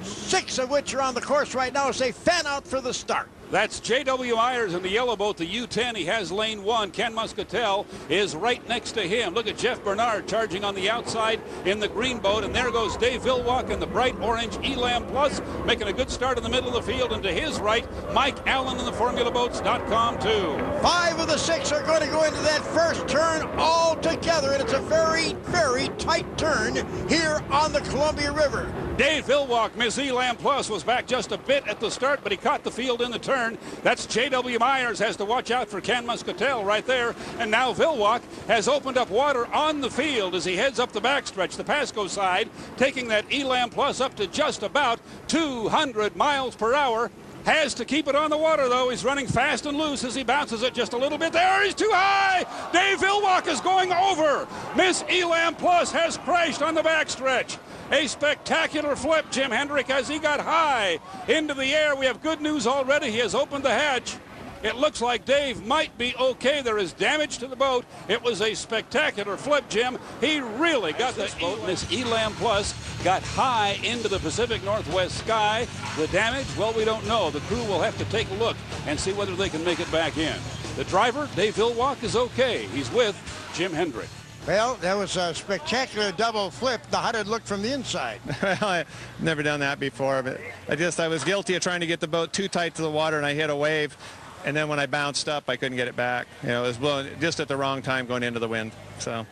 6 of which are on the course right now as they fan out for the start. That's J.W. Myers in the yellow boat, the U-10. He has lane 1. Ken Muscatel is right next to him. Look at Jeff Bernard charging on the outside in the green boat. And there goes Dave Villwalk in the bright orange Elam Plus, making a good start in the middle of the field. And to his right, Mike Allen in the FormulaBoats.com too. 5 of the 6 are going to go into that first turn all together. And it's a very, very tight turn here on the Columbia River. Dave Villwalk, Miss Elam Plus, was back just a bit at the start, but he caught the field in the turn. That's J.W. Myers has to watch out for Ken Muscatel right there. And now Villwalk has opened up water on the field as he heads up the backstretch, the Pasco side, taking that Elam Plus up to just about 200 miles per hour. Has to keep it on the water, though. He's running fast and loose as he bounces it just a little bit. There, he's too high. Dave Villwalk is going over. Miss Elam Plus has crashed on the backstretch. A spectacular flip, Jim Hendrick, as he got high into the air. We have good news already. He has opened the hatch. It looks like Dave might be okay. There is damage to the boat. It was a spectacular flip, Jim. He really got the boat. Miss Elam Plus got high into the Pacific Northwest sky. The damage, well, we don't know. The crew will have to take a look and see whether they can make it back in. The driver, Dave Villwalk, is okay. He's with Jim Hendrick. Well, that was a spectacular double flip. Now, how did it look from the inside? Well, I've never done that before, but I was guilty of trying to get the boat too tight to the water, and I hit a wave. And then when I bounced up, I couldn't get it back. You know, it was blowing just at the wrong time going into the wind. So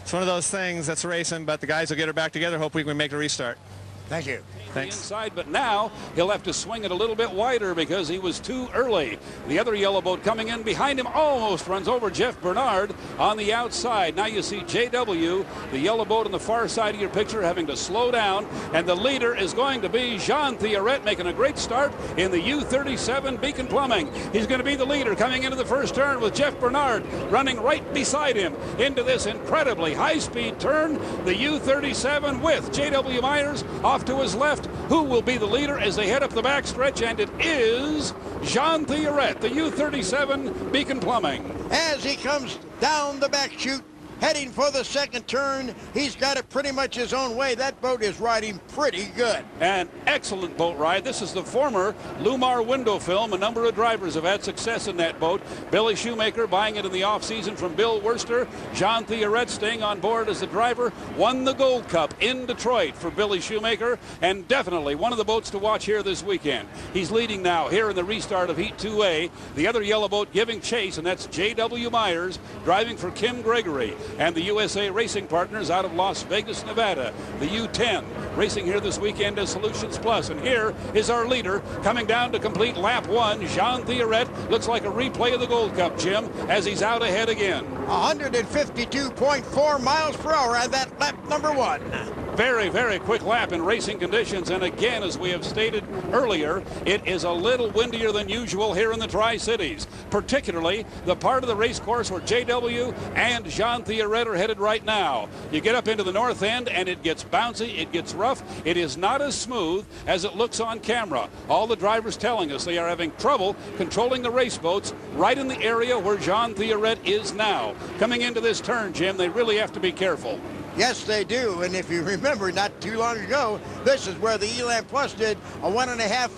it's one of those things that's racing, but the guys will get her back together. Hope we can make a restart. Thank you. Thanks. Inside, but now he'll have to swing it a little bit wider because he was too early. The other yellow boat coming in behind him almost runs over Jeff Bernard on the outside. Now you see JW, the yellow boat on the far side of your picture, having to slow down, and the leader is going to be Jean Theoret, making a great start in the U-37 Beacon Plumbing. He's going to be the leader coming into the first turn with Jeff Bernard running right beside him into this incredibly high-speed turn. The U-37 with J.W. Myers off to his left. Who will be the leader as they head up the backstretch? And it is Jean Theoret, the U-37 Beacon Plumbing. As he comes down the back chute, heading for the second turn, he's got it pretty much his own way. That boat is riding pretty good. An excellent boat ride. This is the former Lumar window film. A number of drivers have had success in that boat. Billy Shoemaker buying it in the offseason from Bill Worster. Jean Theoret staying on board as the driver. Won the Gold Cup in Detroit for Billy Shoemaker, and definitely one of the boats to watch here this weekend. He's leading now here in the restart of Heat 2A. The other yellow boat giving chase, and that's J.W. Myers driving for Kim Gregory and the USA Racing Partners out of Las Vegas, Nevada. The U-10 racing here this weekend as Solutions Plus. And here is our leader coming down to complete lap 1. Jean Theoret looks like a replay of the Gold Cup, Jim, as he's out ahead again. 152.4 miles per hour at that lap number 1. Very, very quick lap in racing conditions. And again, as we have stated earlier, it is a little windier than usual here in the Tri-Cities, particularly the part of the race course where JW and Jean Theoret are headed right now. You get up into the north end and it gets bouncy, it gets rough. It is not as smooth as it looks on camera. All the drivers telling us they are having trouble controlling the race boats right in the area where Jean Theoret is now. Coming into this turn, Jim, they really have to be careful. Yes, they do. And if you remember, not too long ago, this is where the Elam Plus did a 1.5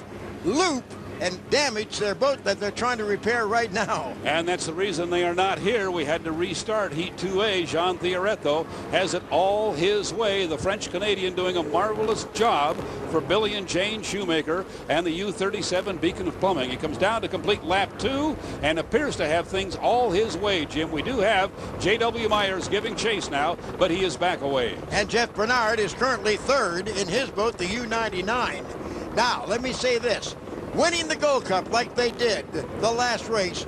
loop and damaged their boat that they're trying to repair right now. And that's the reason they are not here. We had to restart Heat 2A. Jean Theoret, though, has it all his way. The French-Canadian doing a marvelous job for Billy and Jane Shoemaker and the U-37 Beacon of Plumbing. He comes down to complete lap 2 and appears to have things all his way, Jim. We do have J.W. Myers giving chase now, but he is back away. And Jeff Bernard is currently third in his boat, the U-99. Now, let me say this. Winning the Gold Cup like they did the last race,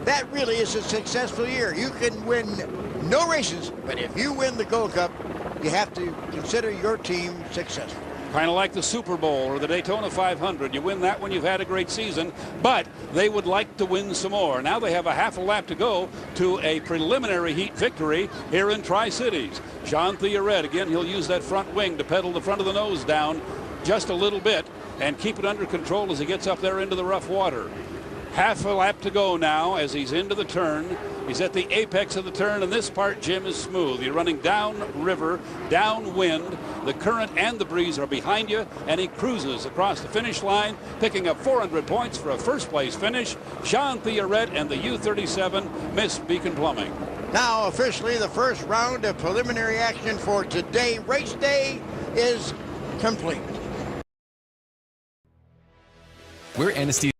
that really is a successful year. You can win no races, but if you win the Gold Cup, you have to consider your team successful. Kind of like the Super Bowl or the Daytona 500. You win that when you've had a great season, but they would like to win some more. Now they have a half a lap to go to a preliminary heat victory here in Tri-Cities. Jean Theoret, again, he'll use that front wing to pedal the front of the nose down just a little bit and keep it under control as he gets up there into the rough water. Half a lap to go now as he's into the turn. He's at the apex of the turn, and this part, Jim, is smooth. You're running down river, downwind, The current and the breeze are behind you, and he cruises across the finish line, picking up 400 points for a first-place finish. Sean Theoret and the U37 Miss Beacon Plumbing. Now, officially, the first round of preliminary action for today, race day, is complete. We're anesthesia.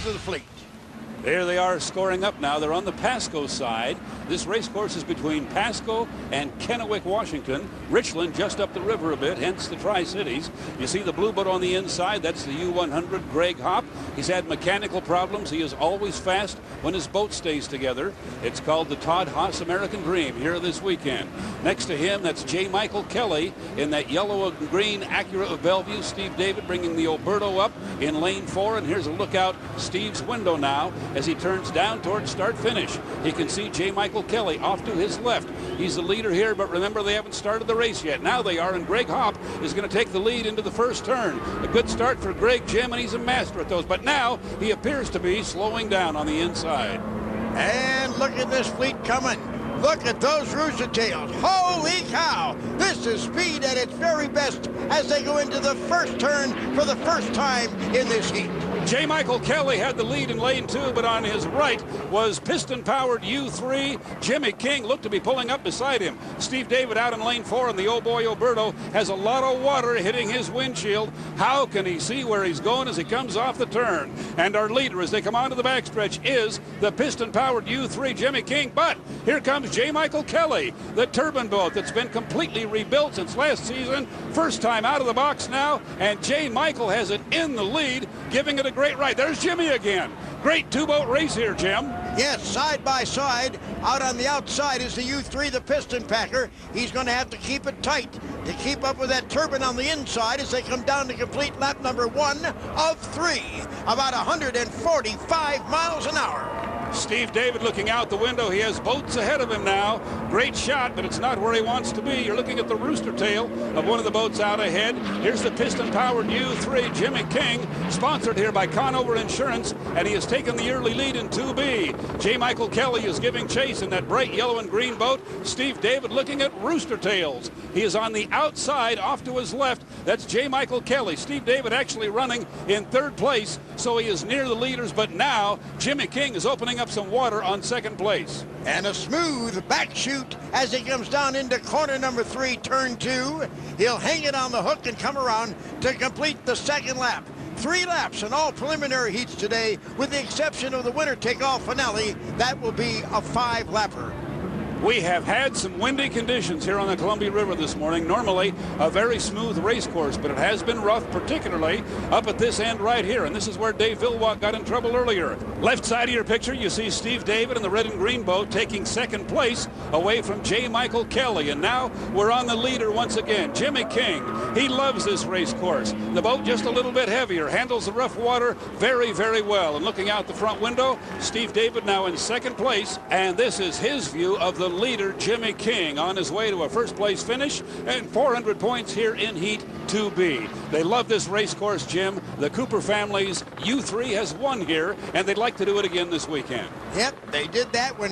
To the fleet. There they are scoring up now. They're on the Pasco side. This race course is between Pasco and Kennewick, Washington. Richland just up the river a bit, hence the Tri-Cities. You see the blue boat on the inside. That's the U100 Greg Hopp. He's had mechanical problems. He is always fast when his boat stays together. It's called the Todd Haas American Dream here this weekend. Next to him, that's J. Michael Kelly in that yellow and green Acura of Bellevue. Steve David bringing the Oberto up in lane 4. And here's a look out Steve's window now as he turns down towards start-finish. He can see J. Michael Kelly off to his left. He's the leader here, but remember, they haven't started the race yet. Now they are, and Greg Hopp is going to take the lead into the first turn. A good start for Greg, Jim, and he's a master at those. But now he appears to be slowing down on the inside. And look at this fleet coming. Look at those rooster tails. Holy cow! This is speed at its very best as they go into the first turn for the first time in this heat. J. Michael Kelly had the lead in lane 2, but on his right was piston-powered U3. Jimmy King looked to be pulling up beside him. Steve David out in lane 4, and the old boy Oberto has a lot of water hitting his windshield. How can he see where he's going as he comes off the turn? And our leader as they come onto the backstretch is the piston-powered U3, Jimmy King. But here comes J. Michael Kelly, the turbine boat that's been completely rebuilt since last season. First time out of the box now, and J. Michael has it in the lead, giving it a great ride. There's Jimmy again. Great two-boat race here, Jim. Yes, side by side. Out on the outside is the U3, the piston packer. He's going to have to keep it tight to keep up with that turbine on the inside as they come down to complete lap number 1 of 3, about 145 miles an hour. Steve David looking out the window. He has boats ahead of him now. Great shot, but it's not where he wants to be. You're looking at the rooster tail of one of the boats out ahead. Here's the piston-powered U3, Jimmy King, sponsored here by Conover Insurance, and he has taken the early lead in 2B. J. Michael Kelly is giving chase in that bright yellow and green boat. Steve David looking at rooster tails. He is on the outside off to his left. That's J. Michael Kelly. Steve David actually running in 3rd place, so he is near the leaders, but now Jimmy King is opening up some water on 2nd place. And a smooth back chute as he comes down into corner number 3, turn 2. He'll hang it on the hook and come around to complete the 2nd lap. 3 laps in all preliminary heats today, with the exception of the winner take-all finale. That will be a 5-lapper. We have had some windy conditions here on the Columbia River this morning. Normally a very smooth race course, but it has been rough, particularly up at this end right here. And this is where Dave Villwalk got in trouble earlier. Left side of your picture, you see Steve David in the red and green boat taking 2nd place away from J. Michael Kelly. And now we're on the leader once again, Jimmy King. He loves this race course. The boat just a little bit heavier, handles the rough water very, very well. And looking out the front window, Steve David now in 2nd place. And this is his view of the leader, Jimmy King, on his way to a 1st place finish and 400 points here in Heat 2B. They love this race course, Jim. The Cooper family's U3 has won here, and they'd like to do it again this weekend. Yep, they did that when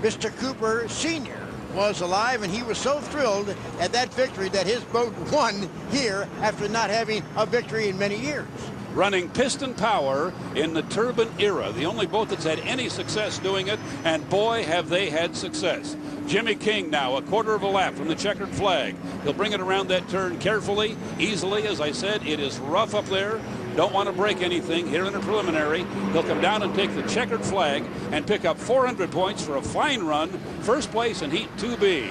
Mr. Cooper Sr. was alive, and he was so thrilled at that victory that his boat won here after not having a victory in many years. Running piston power in the turbine era, the only boat that's had any success doing it, and boy have they had success. Jimmy King now a 1/4 of a lap from the checkered flag. He'll bring it around that turn carefully, easily. As I said, it is rough up there. Don't want to break anything here in the preliminary. He'll come down and take the checkered flag and pick up 400 points for a fine run. 1st place in Heat 2B.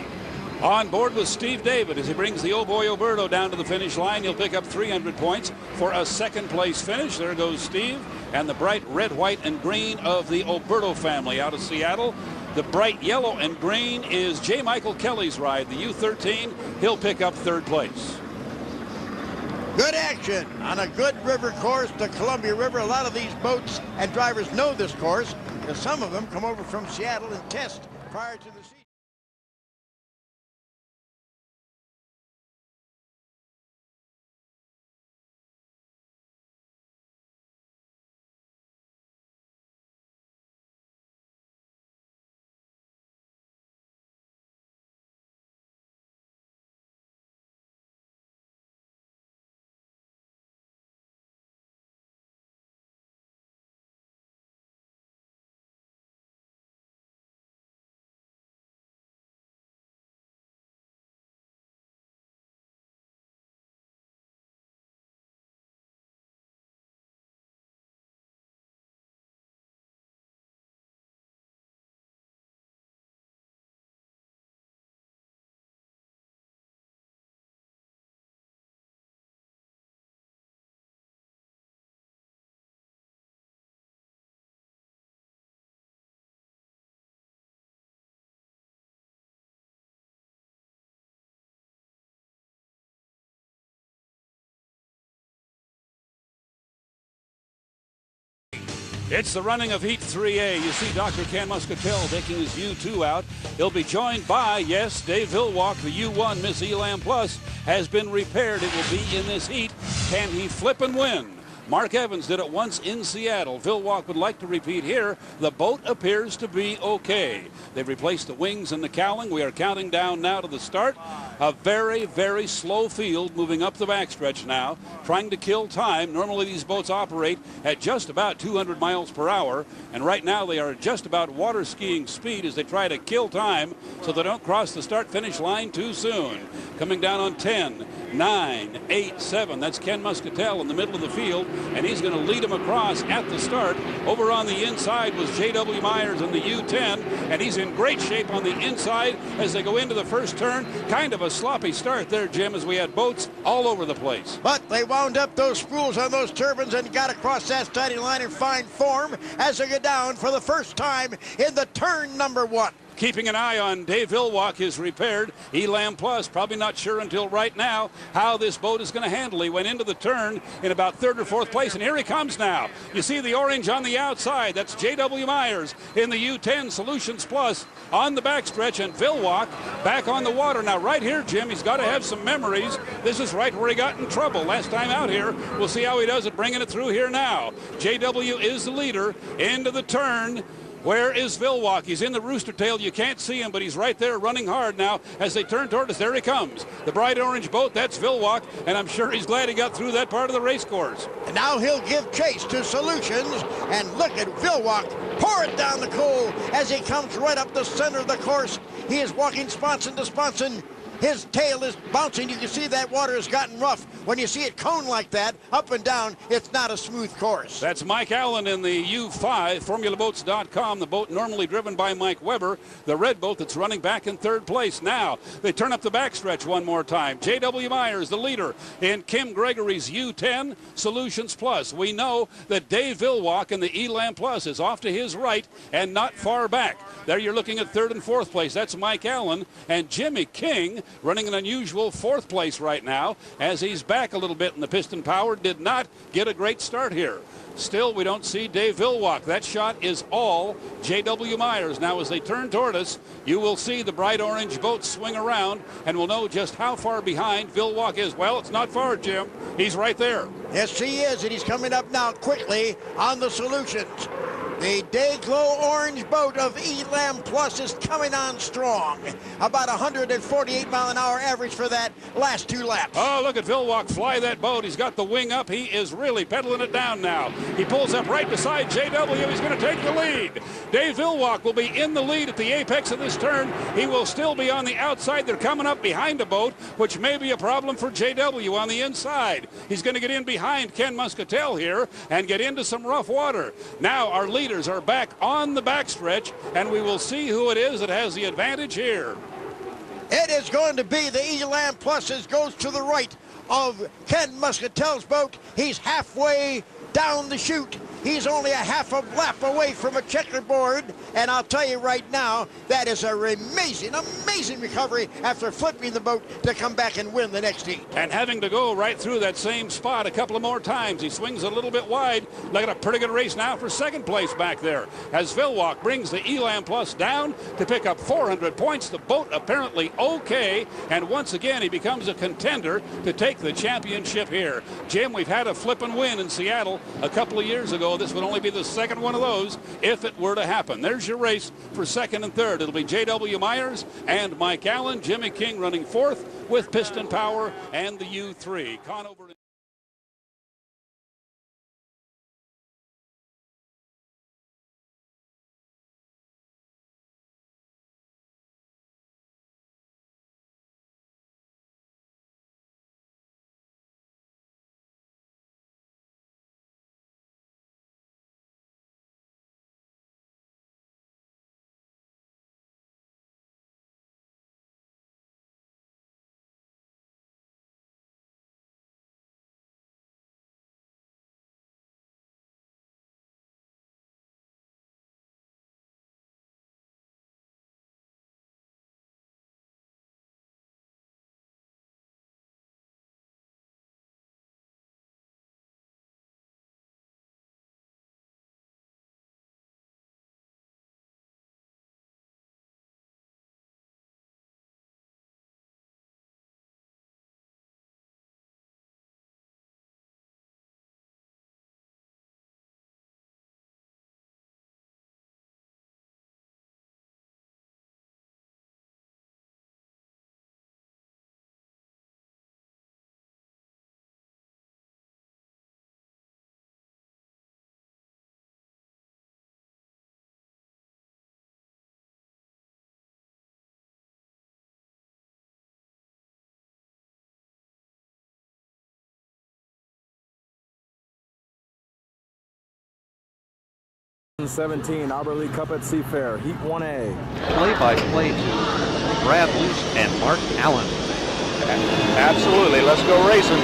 On board with Steve David as he brings the old boy Oberto down to the finish line. He'll pick up 300 points for a 2nd place finish. There goes Steve and the bright red, white, and green of the Oberto family out of Seattle. The bright yellow and green is J. Michael Kelly's ride, the U13. He'll pick up 3rd place. Good action on a good river course, the Columbia River. A lot of these boats and drivers know this course because some of them come over from Seattle and test prior to the season. It's the running of Heat 3A. You see Dr. Ken Muscatel taking his U2 out. He'll be joined by, yes, Dave Villwalk. The U1 Miss Elam Plus has been repaired. It will be in this heat. Can he flip and win? Mark Evans did it once in Seattle. Villwalk would like to repeat here. The boat appears to be okay. They've replaced the wings and the cowling. We are counting down now to the start. A very, very slow field moving up the backstretch now, trying to kill time. Normally these boats operate at just about 200 miles per hour, and right now they are just about water skiing speed as they try to kill time so they don't cross the start-finish line too soon. Coming down on 10, 9, 8, 7. That's Ken Muscatel in the middle of the field, and he's going to lead him across at the start. Over on the inside was J.W. Myers in the U10, and he's in great shape on the inside as they go into the first turn. Kind of a sloppy start there, Jim, as we had boats all over the place. But they wound up those spools on those turbines and got across that starting line in fine form as they go down for the first time in the turn number 1. Keeping an eye on Dave Villwalk is repaired. Elam Plus probably not sure until right now how this boat is going to handle. He went into the turn in about 3rd or 4th place, and here he comes now. You see the orange on the outside. That's J.W. Myers in the U10 Solutions Plus on the backstretch, and Villwalk back on the water. Now right here, Jim, he's got to have some memories. This is right where he got in trouble last time out here. We'll see how he does it bringing it through here now. J.W. is the leader into the turn. Where is Villwalk? He's in the rooster tail. You can't see him, but he's right there running hard now as they turn toward us. There he comes. The bright orange boat, that's Villwalk, and I'm sure he's glad he got through that part of the race course. And now he'll give chase to Solutions, and look at Villwalk pour it down the coal as he comes right up the center of the course. He is walking sponson to sponson. His tail is bouncing. You can see that water has gotten rough. When you see it cone like that, up and down, it's not a smooth course. That's Mike Allen in the U5, FormulaBoats.com, the boat normally driven by Mike Weber, the red boat that's running back in 3rd place. Now, they turn up the backstretch one more time. J.W. Myers, the leader in Kim Gregory's U10 Solutions Plus. We know that Dave Villwalk in the Elam Plus is off to his right and not far back. There you're looking at 3rd and 4th place. That's Mike Allen, and Jimmy King running an unusual 4th place right now as he's back a little bit in the piston power. Did not get a great start here. Still, we don't see Dave Villwalk. That shot is all J.W. Myers. Now, as they turn toward us, you will see the bright orange boat swing around, and we'll know just how far behind Villwalk is. Well, it's not far, Jim. He's right there. Yes, he is, and he's coming up now quickly on the Solutions. The day-glow orange boat of Elam Plus is coming on strong. About 148-mile-an-hour average for that last 2 laps. Oh, look at Villwalk fly that boat. He's got the wing up. He is really pedaling it down now. He pulls up right beside J.W. He's going to take the lead. Dave Villwalk will be in the lead at the apex of this turn. He will still be on the outside. They're coming up behind the boat, which may be a problem for J.W. on the inside. He's going to get in behind Ken Muscatel here and get into some rough water. Now our leaders are back on the backstretch, and we will see who it is that has the advantage here. It is going to be the Elam Plus as goes to the right of Ken Muscatel's boat. He's halfway down the chute. He's only a half a lap away from a checkerboard, and I'll tell you right now, that is a amazing recovery after flipping the boat to come back and win the next heat. And having to go right through that same spot a couple of more times. He swings a little bit wide. Look at a pretty good race now for 2nd place back there as Villwalk brings the Elam Plus down to pick up 400 points. The boat apparently okay, and once again he becomes a contender to take the championship here. Jim, we've had a flip and win in Seattle a couple of years ago. This would only be the 2nd one of those if it were to happen. There's your race for 2nd and 3rd. It'll be J.W. Myers and Mike Allen. Jimmy King running 4th with piston power and the U3. Conover. 17 Albert Lee Cup at Seafair, Heat 1A. Play-by-play to Brad Luce and Mark Allen. Absolutely, let's go racing.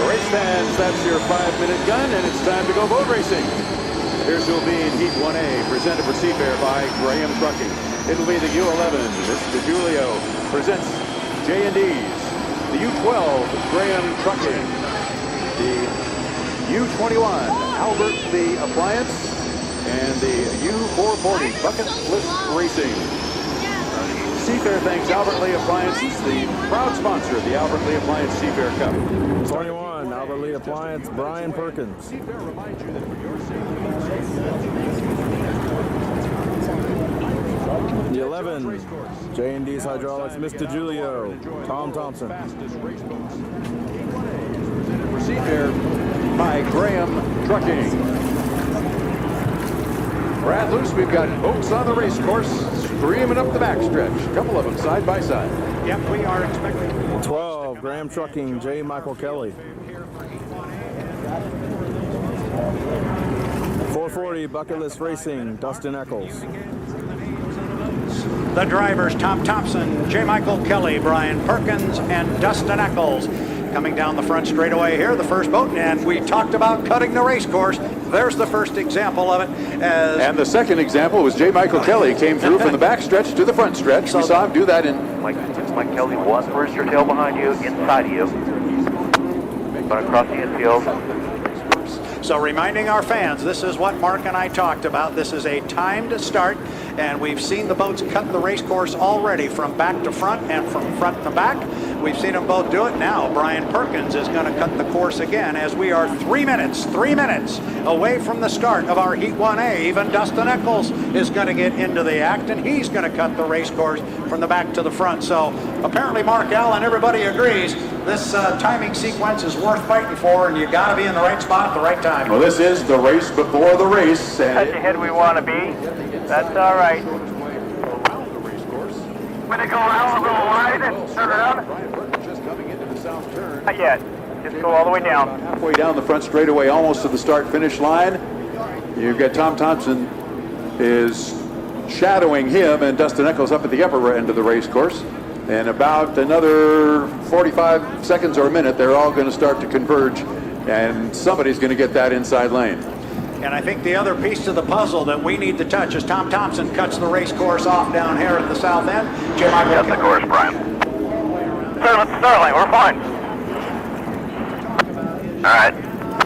Race fans, that's your 5-minute gun, and it's time to go boat racing. Here's who'll be in Heat 1A, presented for Seafair by Graham Trucking. It'll be the U11, Mr. Julio, presents J&D's. The U12, Graham Trucking. The U21, Albert Lee Appliance. And the U440, Bucket List Racing. Seafair thanks Albert Lee Appliance is the proud sponsor of the Albert Lee Appliance Seafair Cup. 21, Albert Lee Appliance, Brian Perkins. Seafair reminds you that for your safety, The 11, J&D's Hydraulics, Mr. Julio, Tom Thompson. Presented for Seafair by Graham Trucking. Brad Luce, we've got boats on the race course streaming up the backstretch. A couple of them side by side. Yep, we are expecting 12, Graham Trucking, J. Michael Kelly. 440, Bucket List Racing, Dustin Eccles. the drivers, Tom Thompson, J. Michael Kelly, Brian Perkins, and Dustin Eccles. Coming down the front straightaway here, the first boat, and we talked about cutting the race course. There's the first example of it. And the second example was J. Michael Kelly came through from the back stretch to the front stretch. We saw him do that in... Mike Kelly, one rooster tail behind you, inside of you. But across the infield. So reminding our fans, this is what Mark and I talked about. This is a timed start, and we've seen the boats cut the race course already from back to front and from front to back. We've seen them both do it. Now Brian Perkins is going to cut the course again as we are 3 minutes away from the start of our Heat 1A. Even Dustin Eccles is going to get into the act, and he's going to cut the race course from the back to the front. So apparently Mark Allen, everybody agrees, this timing sequence is worth fighting for, and you got to be in the right spot at the right time. Well, this is the race before the race. Touch ahead we want to be. That's all right. When they go around, we'll go wide and turn around. Just coming into the south turn. Not yet. Just go all the way down. Halfway down the front straightaway, almost to the start-finish line. You've got Tom Thompson is shadowing him, and Dustin Eccles up at the upper end of the race course. And about another 45 seconds or a minute, they're all going to start to converge, and somebody's going to get that inside lane. And I think the other piece to the puzzle that we need to touch is Tom Thompson cuts the race course off down here at the south end. Jim, I got the course, Brian. Start lane, we're fine. All right.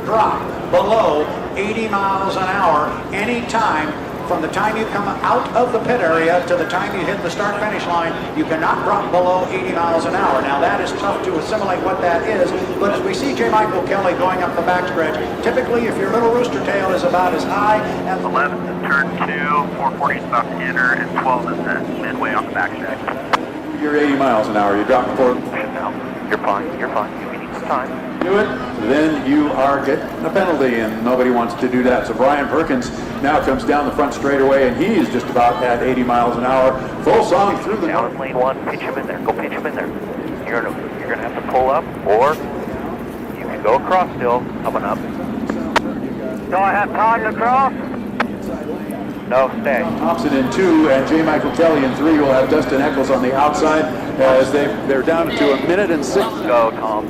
Drop below 80 miles an hour any time from the time you come out of the pit area to the time you hit the start-finish line. You cannot drop below 80 miles an hour. Now that is tough to assimilate what that is, but as we see J. Michael Kelly going up the backstretch, typically if your little rooster tail is about as high as 11 is turn 2, 440 is about to enter, and 12 is at midway on the backstretch. You're 80 miles an hour. You drop before. You're fine. You're fine. You need some time. Do it, then you are getting a penalty, and nobody wants to do that. So Brian Perkins now comes down the front straightaway, and he's just about at 80 miles an hour. Full song through the down lane 1. Pinch him in there. Go pinch him in there. You're gonna have to pull up, or you can go across still. Coming up. Do I have time to cross? No, stay. Thompson in 2 and J. Michael Kelly in 3 will have Dustin Eccles on the outside as they're down to 1 minute and 6. Go, Tom.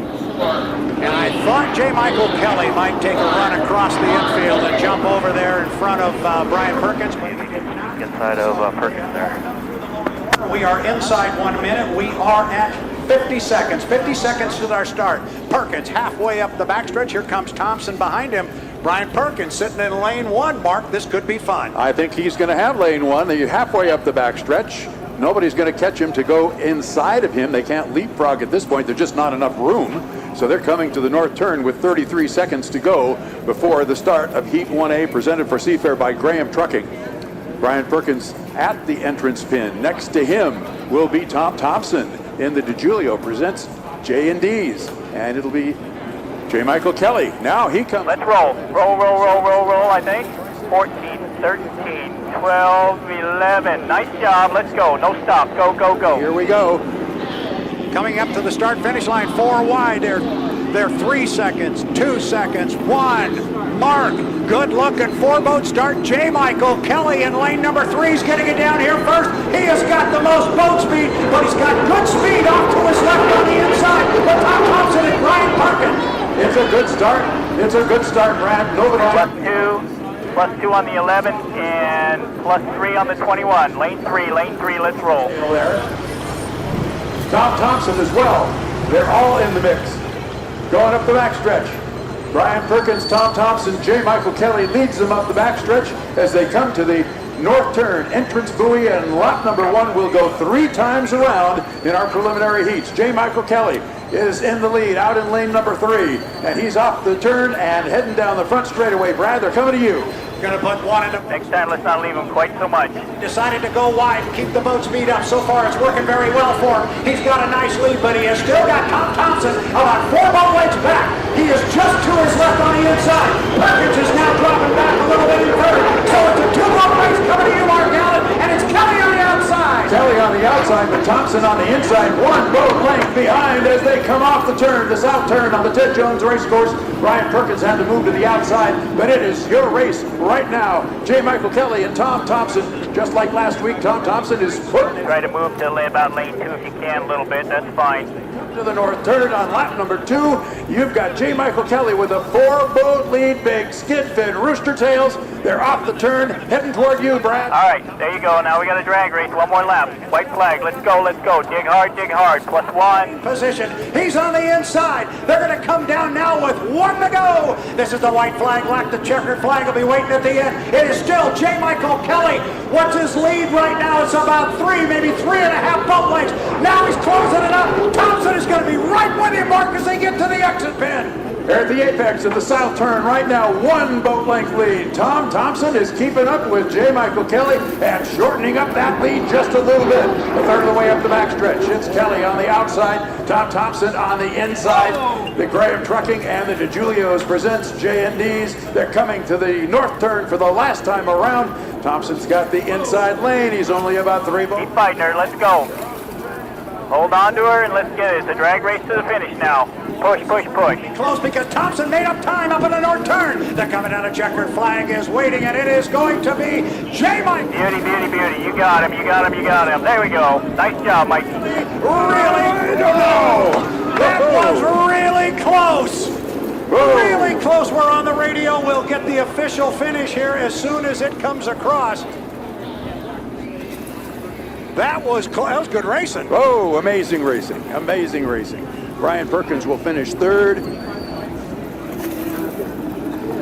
And I thought J. Michael Kelly might take a run across the infield and jump over there in front of Brian Perkins. Inside of Perkins there. We are inside 1 minute. We are at 50 seconds. 50 seconds to our start. Perkins halfway up the backstretch. Here comes Thompson behind him. Brian Perkins sitting in lane 1. Mark, this could be fun. I think he's going to have lane 1. They're halfway up the backstretch. Nobody's going to catch him to go inside of him. They can't leapfrog at this point. There's just not enough room. So they're coming to the north turn with 33 seconds to go before the start of Heat 1A, presented for Seafair by Graham Trucking. Brian Perkins at the entrance pin. Next to him will be Tom Thompson in the DiGiulio presents J&D's. And it'll be J. Michael Kelly. Now he comes. Let's roll. Roll, I think. 14, 13, 12, 11. Nice job. Let's go. No stop. Go. Here we go. coming up to the start-finish line, 4 wide. They're 3 seconds, 2 seconds, 1. Mark, good looking 4-boat start. J. Michael Kelly in lane number 3 is getting it down here first. He has got the most boat speed, but he's got good speed off to his left on the inside. But Tom Thompson and Brian Perkins. It's a good start. It's a good start, Brad. Nobody +2 on the 11 and +3 on the 21. Lane 3, let's roll. There. Tom Thompson as well. They're all in the mix. Going up the backstretch. Brian Perkins, Tom Thompson, J. Michael Kelly leads them up the backstretch as they come to the north turn, entrance buoy, and lap number 1 will go 3 times around in our preliminary heats. J. Michael Kelly is in the lead out in lane number 3, and he's off the turn and heading down the front straightaway. Brad, they're coming to you. Going to put one in the... Next time, let's not leave him quite so much. Decided to go wide and keep the boat speed up. So far, it's working very well for him. He's got a nice lead, but he has still got Tom Thompson about 4 boat lengths back. He is just to his left on the inside. Perkins is now dropping back a little bit in third. So it's a 2-boat race coming to you, Mark Allen, and it's Kelly on the outside. Kelly on the outside, but Thompson on the inside. 1 boat length behind as they come off the turn, the south turn on the Ted Jones race course. Brian Perkins had to move to the outside, but it is your race right now. J. Michael Kelly and Tom Thompson, just like last week, Tom Thompson is putting... Try to move to about lane 2 if you can a little bit, that's fine. To the north turn on lap number 2, you've got J. Michael Kelly with a 4-boat lead, big skid fin, rooster tails. They're off the turn, heading toward you, Brad. All right, there you go. Now we got a drag race, 1 more lap. White flag, let's go. Dig hard, +1. Position, he's on the inside. They're going to come down now with 1 to go. This is the white flag, like the checkered flag will be waiting at the end. It is still J. Michael Kelly. What's his lead right now? It's about 3, maybe 3.5 boat lengths. Now he's closing it up. Thompson is going to be right with him, Mark, as they get to the exit pin. They're at the apex of the south turn right now, 1 boat length lead. Tom Thompson is keeping up with J. Michael Kelly and shortening up that lead just a little bit. A third of the way up the backstretch. It's Kelly on the outside, Tom Thompson on the inside. The Graham Trucking and the DeJulios presents J&Ds. They're coming to the north turn for the last time around. Thompson's got the inside lane. He's only about 3 boats. Keep fighting her, let's go. Hold on to her and let's get it. It's a drag race to the finish now. Push. Close because Thompson made up time up in the north turn. They're coming down, a checkered flag is waiting, and it is going to be J. Mike. Beauty. You got him. There we go. Nice job, Mike. Really? No. That was really close. Really close. We're on the radio. We'll get the official finish here as soon as it comes across. That was good racing. Oh, amazing racing. Brian Perkins will finish 3rd.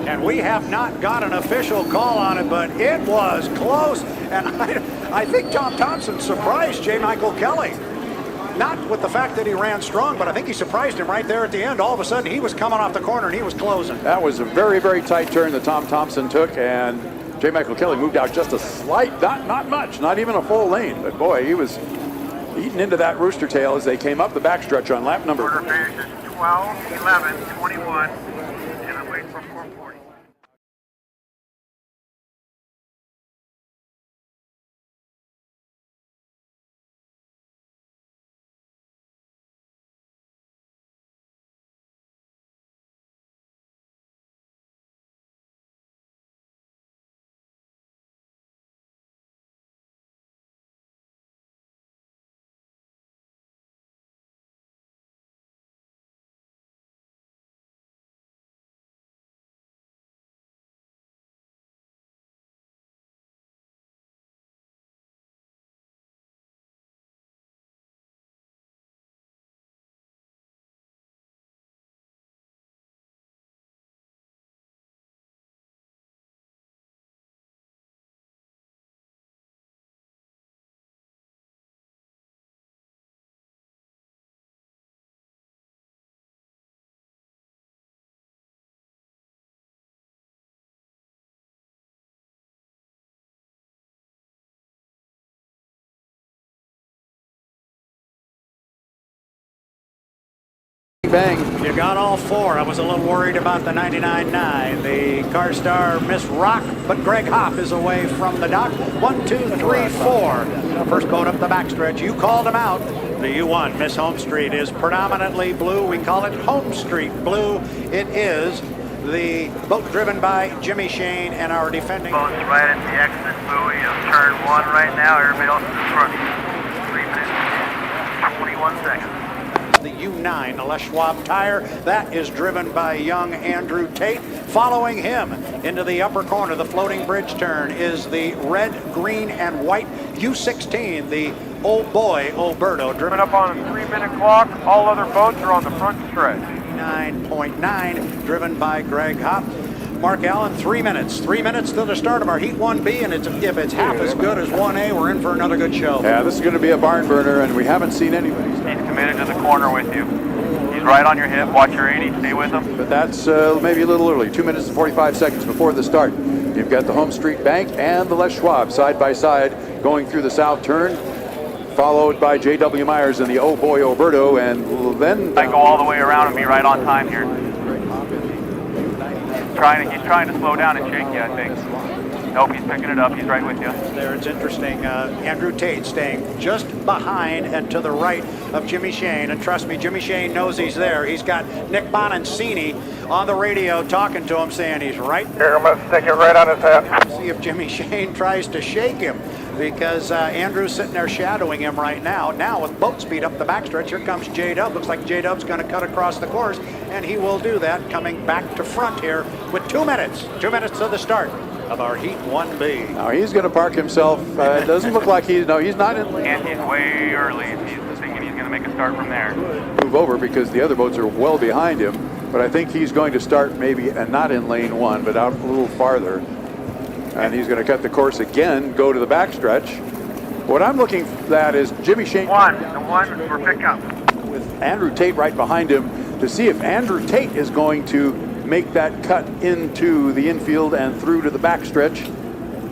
And we have not got an official call on it, but it was close. And I think Tom Thompson surprised J. Michael Kelly. Not with the fact that he ran strong, but I think he surprised him right there at the end. All of a sudden, he was coming off the corner and he was closing. That was a very, very tight turn that Tom Thompson took, and J. Michael Kelly moved out just a slight, not much, not even a full lane. But boy, he was eating into that rooster tail as they came up the backstretch on lap number. Order finish is 12, 11, 21, and I'm waiting for 440. Bang. You got all 4. I was a little worried about the 99.9. The car star Miss Rock, but Greg Hopp is away from the dock. 1, 2, 3, 4. First boat up the backstretch. You called him out. The U1, Miss Home Street, is predominantly blue. We call it Home Street Blue. It is the boat driven by Jimmy Shane and our defending. Boat's right at the exit buoy of turn 1 right now. Everybody else is in front. 3 minutes, 21 seconds. The U9, the Les Schwab tire, that is driven by young Andrew Tate. Following him into the upper corner, the floating bridge turn, is the red, green, and white U16, the Old Boy Oberto, driven up on a 3-minute clock. All other boats are on the front stretch. 9.9, driven by Greg Hopp. Mark Allen, 3 minutes. 3 minutes to the start of our Heat 1B, and if it's half as good as 1A, we're in for another good show. Yeah, this is going to be a barn burner, and we haven't seen anybody. He's committed to the corner with you. He's right on your hip. Watch your 80. Stay with him. But that's maybe a little early. 2 minutes and 45 seconds before the start. You've got the Home Street Bank and the Les Schwab side by side going through the south turn, followed by J.W. Myers and the Oh Boy Oberto, and then I go all the way around and be right on time here. He's trying to slow down and shake you, I think. Nope, he's picking it up. He's right with you. There, it's interesting. Andrew Tate staying just behind and to the right of Jimmy Shane. And trust me, Jimmy Shane knows he's there. He's got Nick Bonancini on the radio talking to him, saying he's right there. I'm going to stick it right on his head. See if Jimmy Shane tries to shake him, because Andrew's sitting there shadowing him right now. Now with boat speed up the backstretch, here comes J-Dub. Looks like J-Dub's going to cut across the course, and he will do that, coming back to front here with 2 minutes. 2 minutes to the start of our Heat 1B. Now he's going to park himself. It doesn't look like he's not in. And he's way early. He's thinking he's going to make a start from there. Move over because the other boats are well behind him, but I think he's going to start maybe not in lane 1, but out a little farther. And he's going to cut the course again, go to the backstretch. What I'm looking at is Jimmy Shane. The one for pickup. With Andrew Tate right behind him, to see if Andrew Tate is going to make that cut into the infield and through to the backstretch,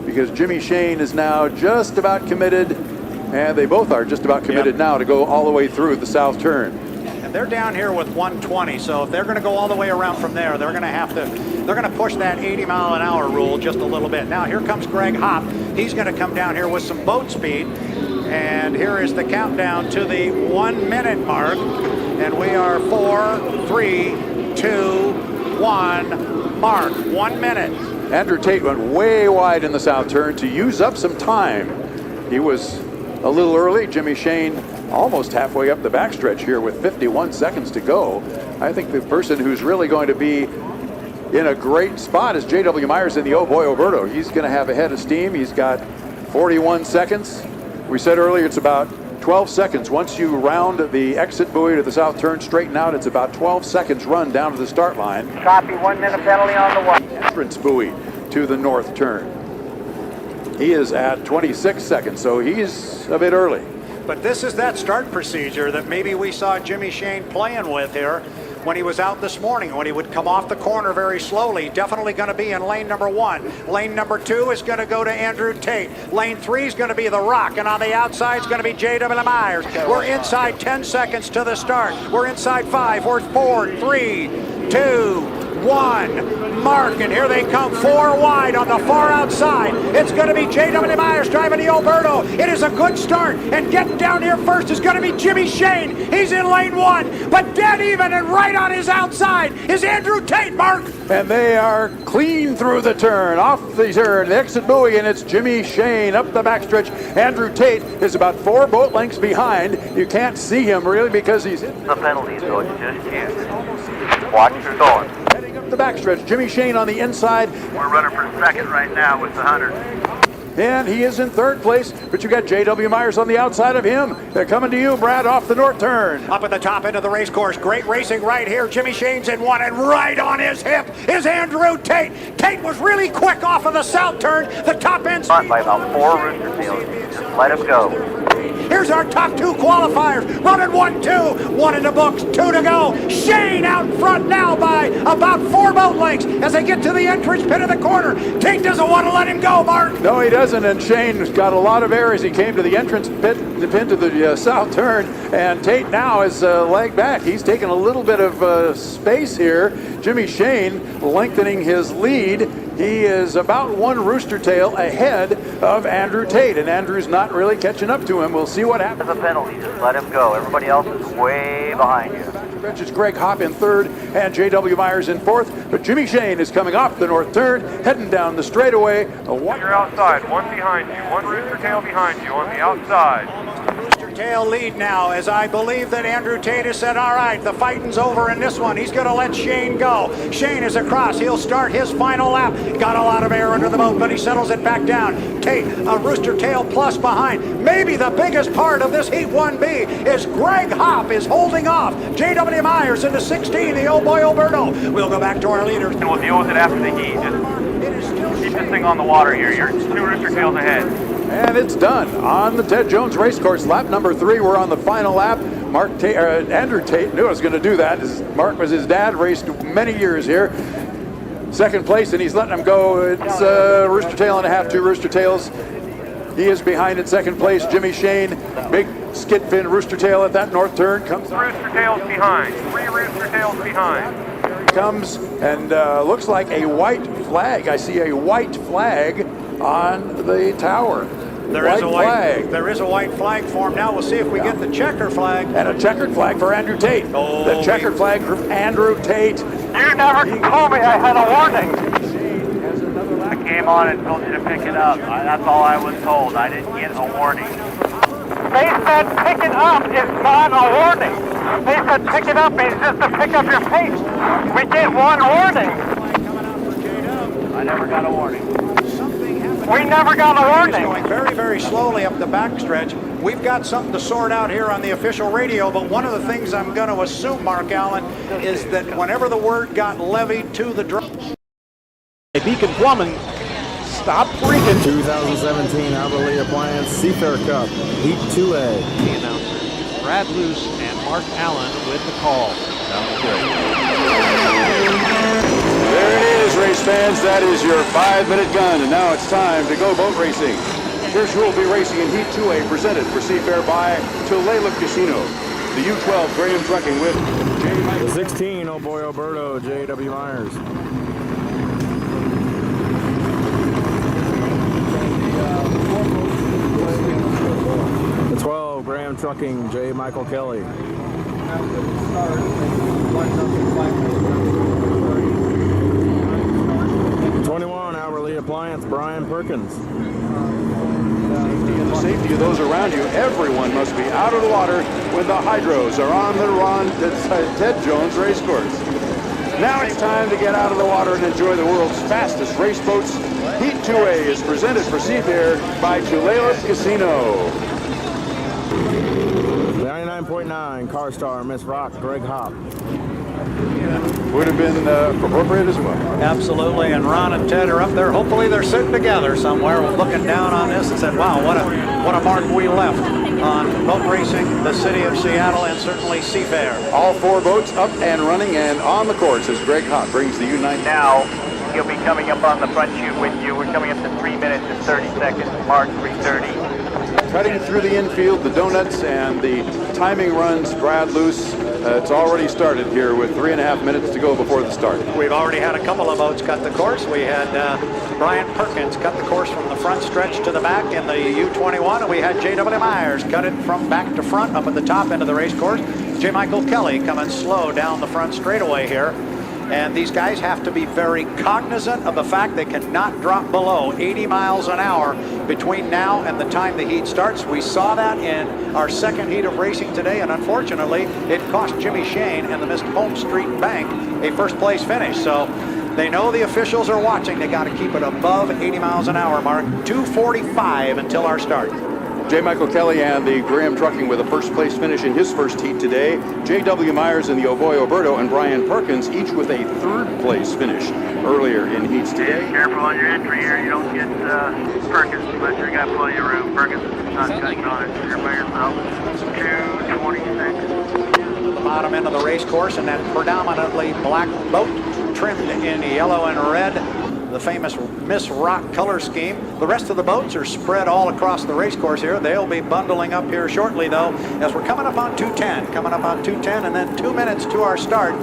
because Jimmy Shane is now just about committed, and they both are just about committed now to go all the way through the south turn. And they're down here with 120, so if they're going to go all the way around from there, they're going to push that 80-mile-an-hour rule just a little bit. Now here comes Greg Hopp. He's going to come down here with some boat speed, and here is the countdown to the 1 minute mark, and we are 4, 3, 2, 1 mark. 1 minute. Andrew Tate went way wide in the south turn to use up some time. He was a little early. Jimmy Shane almost halfway up the backstretch here with 51 seconds to go. I think the person who's really going to be in a great spot is J.W. Myers in the Oh Boy Oberto. He's going to have a head of steam. He's got 41 seconds. We said earlier it's about 12 seconds. Once you round the exit buoy to the south turn, straighten out, it's about 12 seconds run down to the start line. Copy, 1 minute penalty on the one. Entrance buoy to the north turn. He is at 26 seconds, so he's a bit early. But this is that start procedure that maybe we saw Jimmy Shane playing with here when he was out this morning, when he would come off the corner very slowly. Definitely going to be in lane number 1. Lane number 2 is going to go to Andrew Tate. Lane 3 is going to be the Rock, and on the outside is going to be J.W. Myers. We're inside 10 seconds to the start. We're inside 5, we're 4, 3, 2, 1. Mark, and here they come 4 wide on the far outside. It's going to be J.W. Myers driving the Oberto. It is a good start, and getting down here first is going to be Jimmy Shane. He's in lane 1, but dead even and right on his outside is Andrew Tate, Mark. And they are clean through the turn, off the turn, the exit buoy, and it's Jimmy Shane up the backstretch. Andrew Tate is about 4 boat lengths behind. You can't see him really because he's in the penalty, so it's just you. Watch your going. The backstretch, Jimmy Shane on the inside. We're running for second right now with the 100. And he is in third place, but you got J.W. Myers on the outside of him. They're coming to you, Brad, off the north turn. Up at the top end of the race course, great racing right here. Jimmy Shane's in 1, and right on his hip is Andrew Tate. Tate was really quick off of the south turn. The top end front by about 4 rooster seals. Just let him go. Here's our top 2 qualifiers. Running 1, 2. 1 in the books, 2 to go. Shane out in front now by about 4 boat lengths as they get to the entrance pit of the corner. Tate doesn't want to let him go, Mark. No, he doesn't, and Shane's got a lot of air as he came to the entrance pit to the south turn, and Tate now is leg back. He's taking a little bit of space here. Jimmy Shane lengthening his lead. He is about one rooster tail ahead of Andrew Tate, and Andrew's not really catching up to him. We'll see what happens. There's a penalty. Just let him go. Everybody else is way behind you. It's Greg Hopp in third and J.W. Myers in fourth, but Jimmy Shane is coming off the north turn, heading down the straightaway. You're outside, one behind you, one rooster tail behind you on the outside. Rooster tail lead now, as I believe that Andrew Tate has said, all right, the fighting's over in this one. He's going to let Shane go. Shane is across. He'll start his final lap. Got a lot of air under the boat, but he settles it back down. Tate, a rooster tail plus behind. Maybe the biggest part of this Heat 1B is Greg Hopp is holding off J.W. Myers into 16, the old boy Alberto. We'll go back to our leaders. And we'll deal with it after the heat. Just keep this thing on the water here. You're 2 rooster tails ahead. And it's done on the Ted Jones Racecourse. Lap number 3, we're on the final lap. Andrew Tate knew I was going to do that. Mark was his dad, raced many years here. Second place, and he's letting him go. It's rooster tail and a half, 2 rooster tails. He is behind in second place. Jimmy Shane, big skid fin rooster tail at that north turn. Comes rooster tails behind, 3 rooster tails behind. Comes and looks like a white flag. I see a white flag on the tower. There is a white flag for him. Now we'll see if we get the checker flag. And a checkered flag for Andrew Tate. Oh, the checkered flag for Andrew Tate. You never told me I had a warning. I came on and told you to pick it up. That's all I was told. I didn't get a warning. They said pick it up is not a warning. They said pick it up is just to pick up your pace. We get one warning. I never got a warning. We never got a warning. Going very, very slowly up the backstretch. We've got something to sort out here on the official radio, but one of the things I'm going to assume, Mark Allen, is that whenever the word got levied to the drum. Beacon Plumbing, stop freaking. 2017 Alberta Appliance Seafair Cup, Heat 2A. The announcers, Brad Luce and Mark Allen with the call. There it is, race fans. That is your 5-minute gun, and now it's time to go boat racing. Here's who will be racing in Heat 2A, presented for Seafair by Tulalip Casino. The U12 Graham Trucking with J. The 16, oh boy, Alberto, J.W. Myers. The 12, Graham Trucking, J. Michael Kelly. The 21, Alberta Appliance, Brian Perkins. And the safety of those around you, everyone must be out of the water when the hydros are on the Ted Jones Racecourse. Now it's time to get out of the water and enjoy the world's fastest race boats. Heat 2A is presented for Seafair by Tulalip Casino. 99.9, Car Star, Miss Rock, Greg Hopp. Would have been appropriate as well. Absolutely, and Ron and Ted are up there. Hopefully they're sitting together somewhere looking down on this and said, wow, what a mark we left on boat racing, the city of Seattle, and certainly Seafair. All 4 boats up and running and on the course as Greg Hopp brings the U-9. Now, he'll be coming up on the front chute with you. We're coming up to 3 minutes and 30 seconds, Mark 3:30. Cutting through the infield, the donuts and the timing runs, Brad Luce. It's already started here with 3.5 minutes to go before the start. We've already had a couple of boats cut the course. We had Brian Perkins cut the course from the front stretch to the back in the U21, and we had J.W. Myers cut it from back to front up at the top end of the race course. J. Michael Kelly coming slow down the front straightaway here. And these guys have to be very cognizant of the fact they cannot drop below 80 miles an hour between now and the time the heat starts. We saw that in our second heat of racing today, and unfortunately, it cost Jimmy Shane and the Missed Home Street Bank a first place finish. So they know the officials are watching. They got to keep it above 80 miles an hour, Mark. 2:45 until our start. J. Michael Kelly and the Graham Trucking with a first place finish in his first heat today. J.W. Myers and the Ovoy Alberto and Brian Perkins each with a third place finish earlier in heats today. Be careful on your entry here. You don't get Perkins, but you got plenty of room. Perkins is not cutting on it. You're by yourself. 2:26. The bottom end of the race course and that predominantly black boat trimmed in yellow and red. The famous Miss Rock color scheme. The rest of the boats are spread all across the race course here. They'll be bundling up here shortly, though, as we're coming up on 2:10. Coming up on 2:10, and then 2 minutes to our start.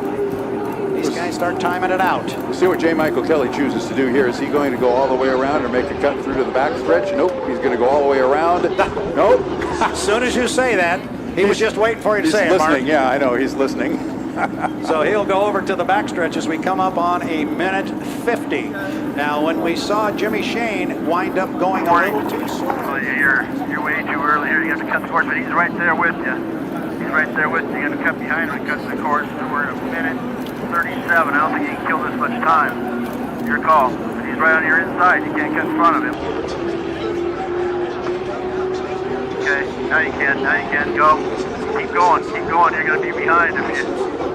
these guys start timing it out. We'll see what J. Michael Kelly chooses to do here. Is he going to go all the way around or make a cut through to the backstretch? Nope. He's going to go all the way around. Nope. As soon as you say that, he was just waiting for you to say it, Mark. He's listening. Yeah, I know. He's listening. So he'll go over to the backstretch as we come up on a minute 50. Now, when we saw Jimmy Shane wind up going a little too slow. Well, you're way too early here. You have to cut the course, but he's right there with you. He's right there with you. You got to cut behind him and cut the course. We're at a minute 37. I don't think you can kill this much time. Your call. If he's right on your inside, you can't cut in front of him. Okay, now you can. Now you can. Go. Keep going. Keep going. You're going to be behind if you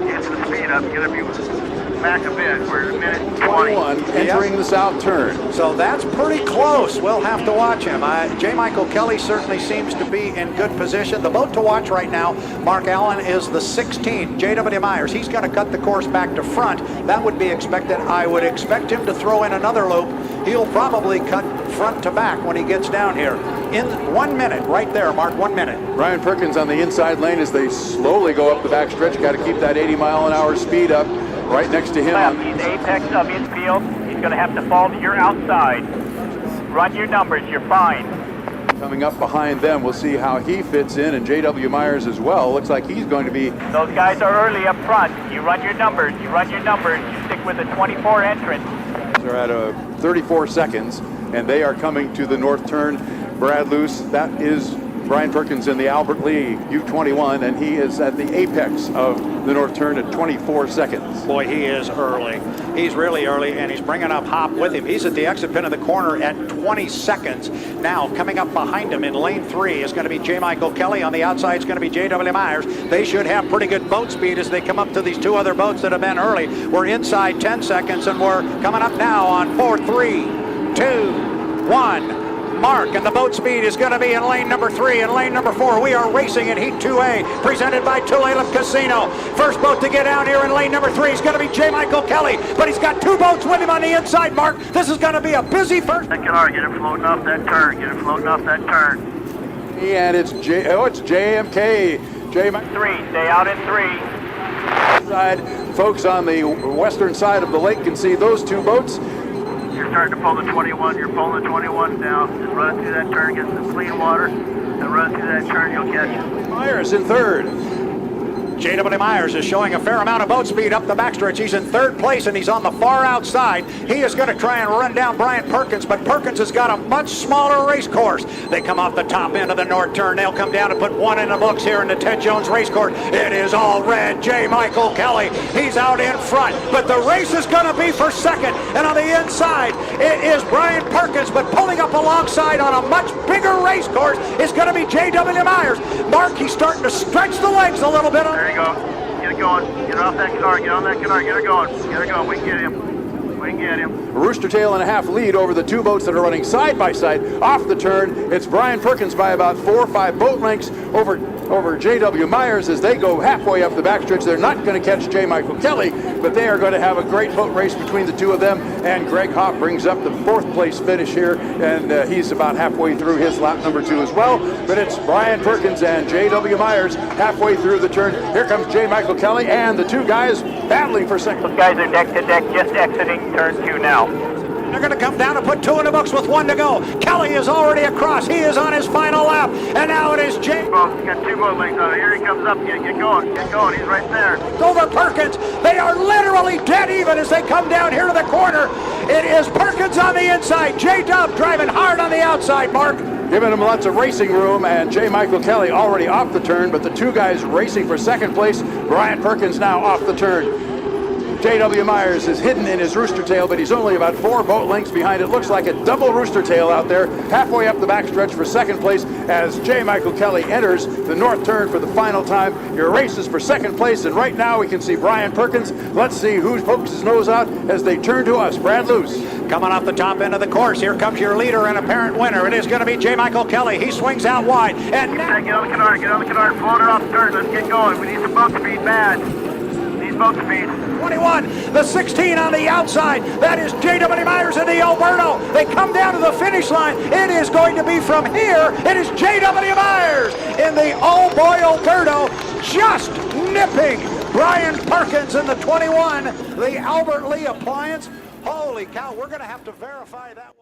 get the speed up. You're going to be back a bit. We're at a minute 21 entering the south turn. So that's pretty close. We'll have to watch him. J. Michael Kelly certainly seems to be in good position. The boat to watch right now, Mark Allen, is the 16, J.W. Myers. He's going to cut the course back to front. That would be expected. I would expect him to throw in another loop. He'll probably cut front to back when he gets down here. In 1 minute, right there, Mark, 1 minute. Brian Perkins on the inside lane as they slowly go up the backstretch. Got to keep that 80-mile-an-hour speed up. Right next to him. He's apex of infield. He's going to have to fall to your outside. Run your numbers. You're fine. Coming up behind them, we'll see how he fits in, and J.W. Myers as well. Looks like he's going to be... Those guys are early up front. You run your numbers. You run your numbers. You stick with a 24 entrance. They're at 34 seconds, and they are coming to the north turn. Brad Luce, that is Brian Perkins in the Albert Lee U21, and he is at the apex of the north turn at 24 seconds. Boy, he is early. He's really early, and he's bringing up Hop with him. He's at the exit pin of the corner at 20 seconds. Now, coming up behind him in lane 3 is going to be J. Michael Kelly. On the outside is going to be J.W. Myers. They should have pretty good boat speed as they come up to these two other boats that have been early. We're inside 10 seconds, and we're coming up now on 4, 3, 2, 1. Mark, and the boat speed is going to be in lane number 3 and lane number 4. We are racing in Heat 2A, presented by Tulalip Casino. First boat to get down here in lane number 3 is going to be J. Michael Kelly, but he's got 2 boats with him on the inside, Mark. This is going to be a busy first. Get him floating off that turn. Get him floating off that turn. And it's JMK. J. 3, stay out in 3. Side, folks on the western side of the lake can see those 2 boats. You're starting to pull the 21. You're pulling the 21 now. Just run through that turn, get some clean water, and run through that turn. You'll catch it. Myers in third. J.W. Myers is showing a fair amount of boat speed up the backstretch. He's in third place, and he's on the far outside. He is going to try and run down Brian Perkins, but Perkins has got a much smaller race course. They come off the top end of the north turn. They'll come down and put 1 in the books here in the Ted Jones race course. It is all red. J. Michael Kelly, he's out in front, but the race is going to be for second. And on the inside, it is Brian Perkins, but pulling up alongside on a much bigger race course is going to be J.W. Myers. Mark, he's starting to stretch the legs a little bit. There you go. Get it going. Get off that canard. Get on that canard. Get it going. Get it going. We can get him. We can get him. Rooster tail and a half lead over the 2 boats that are running side by side off the turn. It's Brian Perkins by about 4 or 5 boat lengths over J.W. Myers as they go halfway up the backstretch. They're not going to catch J. Michael Kelly, but they are going to have a great boat race between the 2 of them. And Greg Hopp brings up the 4th place finish here, and he's about halfway through his lap number 2 as well. But it's Brian Perkins and J.W. Myers halfway through the turn. Here comes J. Michael Kelly and the 2 guys battling for second. Those guys are deck to deck, just exiting turn 2 now. They're going to come down and put 2 in the books with 1 to go. Kelly is already across. He is on his final lap. And now it is Jay. You got 2 boat lengths out. Here he comes up. Get going. Get going. He's right there. Over Perkins. They are literally dead even as they come down here to the corner. It is Perkins on the inside. J-Dub driving hard on the outside, Mark. Giving him lots of racing room, and J. Michael Kelly already off the turn, but the 2 guys racing for second place. Brian Perkins now off the turn. J.W. Myers is hidden in his rooster tail, but he's only about 4 boat lengths behind. It looks like a double rooster tail out there, halfway up the backstretch for second place as J. Michael Kelly enters the north turn for the final time. Your race is for second place, and right now we can see Brian Perkins. Let's see who pokes his nose out as they turn to us. Brad Luce. Coming off the top end of the course, here comes your leader and apparent winner. It is going to be J. Michael Kelly. He swings out wide. And now... Get on the canard, float it off the turn. Let's get going. We need some boat speed bad. Boat speed. 21, the 16 on the outside. That is J.W. Myers in the Alberto. They come down to the finish line. It is going to be from here. It is J.W. Myers in the Oh Boy Alberto, just nipping Brian Perkins in the 21, the Albert Lee appliance. Holy cow, we're going to have to verify that one.